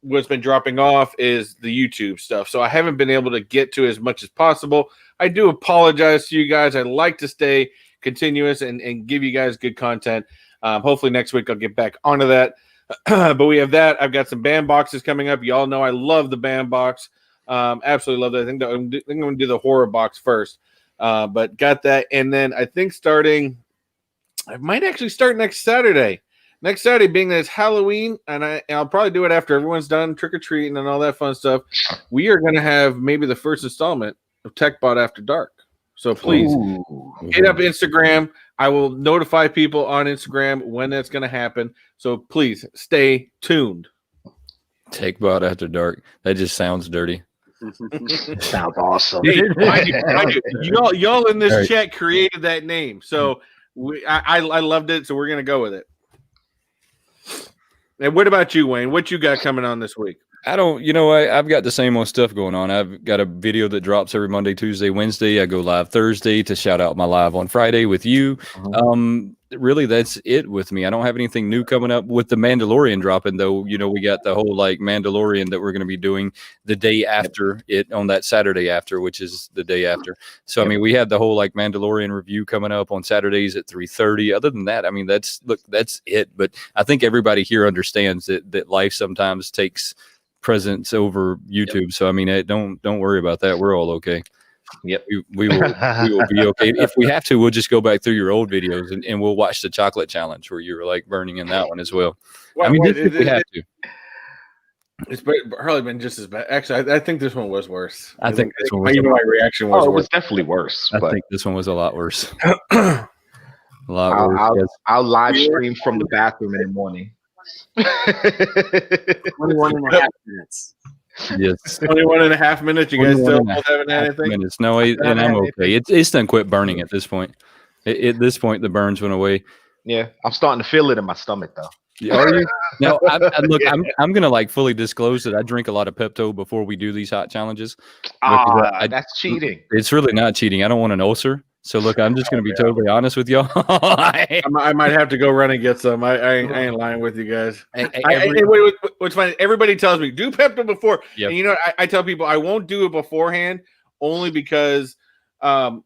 what's been dropping off is the YouTube stuff. So I haven't been able to get to as much as possible. I do apologize to you guys. I like to stay continuous and give you guys good content. Hopefully next week I'll get back onto that. But we have that. I've got some band boxes coming up. Y'all know I love the band box. Absolutely love that. I think I'm going to do the horror box first. But got that. And then I think I might actually start next Saturday. Next Saturday being that it's Halloween, and I'll probably do it after everyone's done trick-or-treating and all that fun stuff. We are going to have maybe the first installment of Techbot After Dark. So please hit up Instagram. I will notify people on Instagram when that's going to happen. So please stay tuned. Techbot After Dark. That just sounds dirty. Sounds awesome. Hey, y'all in this chat created that name. So I loved it. So we're going to go with it. And what about you, Wayne? What you got coming on this week? I've got the same old stuff going on. I've got a video that drops every Monday, Tuesday, Wednesday. I go live Thursday to shout out my live on Friday with you. Really, that's it with me. I don't have anything new coming up with the Mandalorian dropping, though. We got the whole Mandalorian that we're going to be doing the day after it on that Saturday after, which is the day after. So, I mean, we have the whole Mandalorian review coming up on Saturdays at 3:30. Other than that, I mean, that's it. But I think everybody here understands that life sometimes takes presence over YouTube. Yep. So, I mean, don't worry about that. We're all okay. Yep, we will be okay. If we have to, we'll just go back through your old videos and we'll watch the chocolate challenge where you were burning in that one as well. I mean, if we have to. It's probably been just as bad. Actually, I think this one was worse. I think this one was. My reaction was. It was definitely worse. I think this one was a lot worse. A lot worse. I'll live stream from the bathroom in the morning. 21 and a half minutes. Yes. 21 and a half minutes. You guys still haven't had anything? Minutes. No, and I'm okay. It's done quit burning at this point. At this point, the burns went away. Yeah, I'm starting to feel it in my stomach though. Are you? Now, look, I'm gonna like fully disclose that I drink a lot of Pepto before we do these hot challenges. That's cheating. It's really not cheating. I don't want an ulcer. So look, I'm just gonna be totally honest with y'all. I might have to go run and get some. I ain't lying with you guys. What's funny? Everybody tells me do Pepto before, and you know I tell people I won't do it beforehand only because to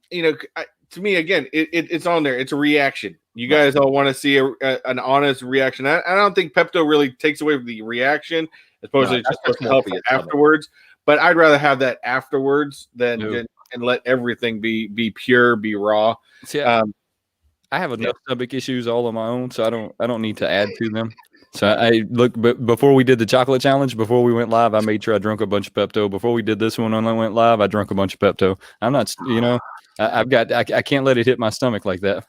me again it's on there. It's a reaction. You guys all want to see an honest reaction. I don't think Pepto really takes away from the reaction. As opposed to just help afterwards. But I'd rather have that afterwards than and let everything be pure, be raw. See, I have enough stomach issues all on my own, so I don't need to add to them. So I look, but before we did the chocolate challenge, before we went live, I made sure I drank a bunch of Pepto. Before we did this one when I went live, I drank a bunch of Pepto. I'm not, I can't let it hit my stomach like that.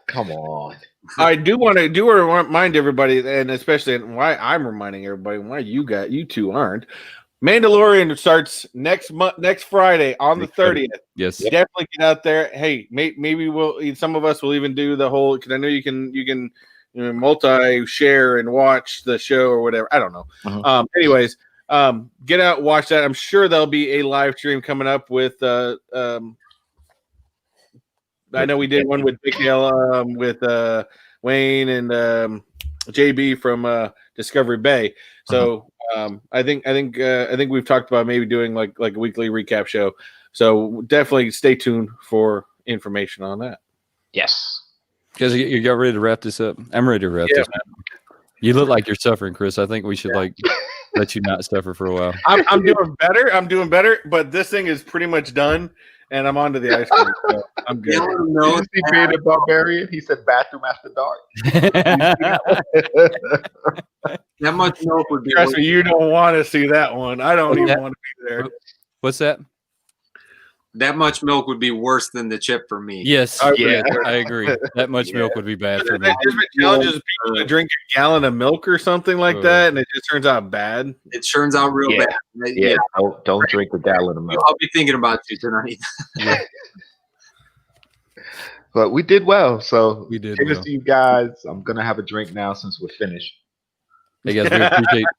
Come on. I do want to remind everybody, and especially why I'm reminding everybody, why you two aren't. Mandalorian starts next Friday on the 30th. Yes, definitely get out there. Hey, maybe some of us will even do the whole, because I know you can multi-share and watch the show or whatever. I don't know. Anyways, get out, watch that. I'm sure there'll be a live stream coming up with. I know we did one with JKL, with Wayne and JB from Discovery Bay. So I think we've talked about maybe doing like a weekly recap show. So definitely stay tuned for information on that. Yes. Because you got ready to wrap this up. I'm ready to wrap this up. You look like you're suffering, Chris. I think we should let you not suffer for a while. I'm doing better. I'm better, but this thing is pretty much done, and I'm on to the ice cream. So I'm good. Did you see being a barbarian? He said bathroom after dark. That much milk would be. Trust me, you don't want to see that one. I don't even want to be there. What's that? That much milk would be worse than the chip for me. Yes, I agree. That much milk would be bad for me. There's been challenges people to drink a gallon of milk or something like that, and it just turns out bad. It turns out real bad. Yeah, don't drink a gallon of milk. I'll be thinking about you tonight. But we did well, so we did. Cheers to you guys. I'm gonna have a drink now since we're finished. Hey guys,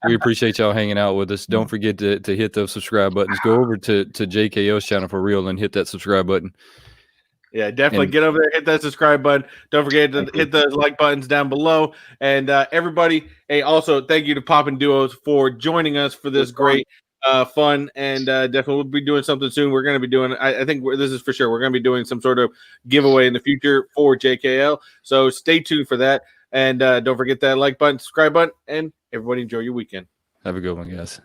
we appreciate y'all hanging out with us. Don't forget to hit those subscribe buttons. Go over to JKL's channel for real and hit that subscribe button. Yeah, definitely get over there, hit that subscribe button. Don't forget to hit the like buttons down below. And everybody, hey, also thank you to Poppin' Duos for joining us for this great fun, and definitely we'll be doing something soon. We're going to be doing, I think this is for sure, we're going to be doing some sort of giveaway in the future for JKL. So stay tuned for that. And don't forget that like button, subscribe button, and everybody enjoy your weekend. Have a good one, guys.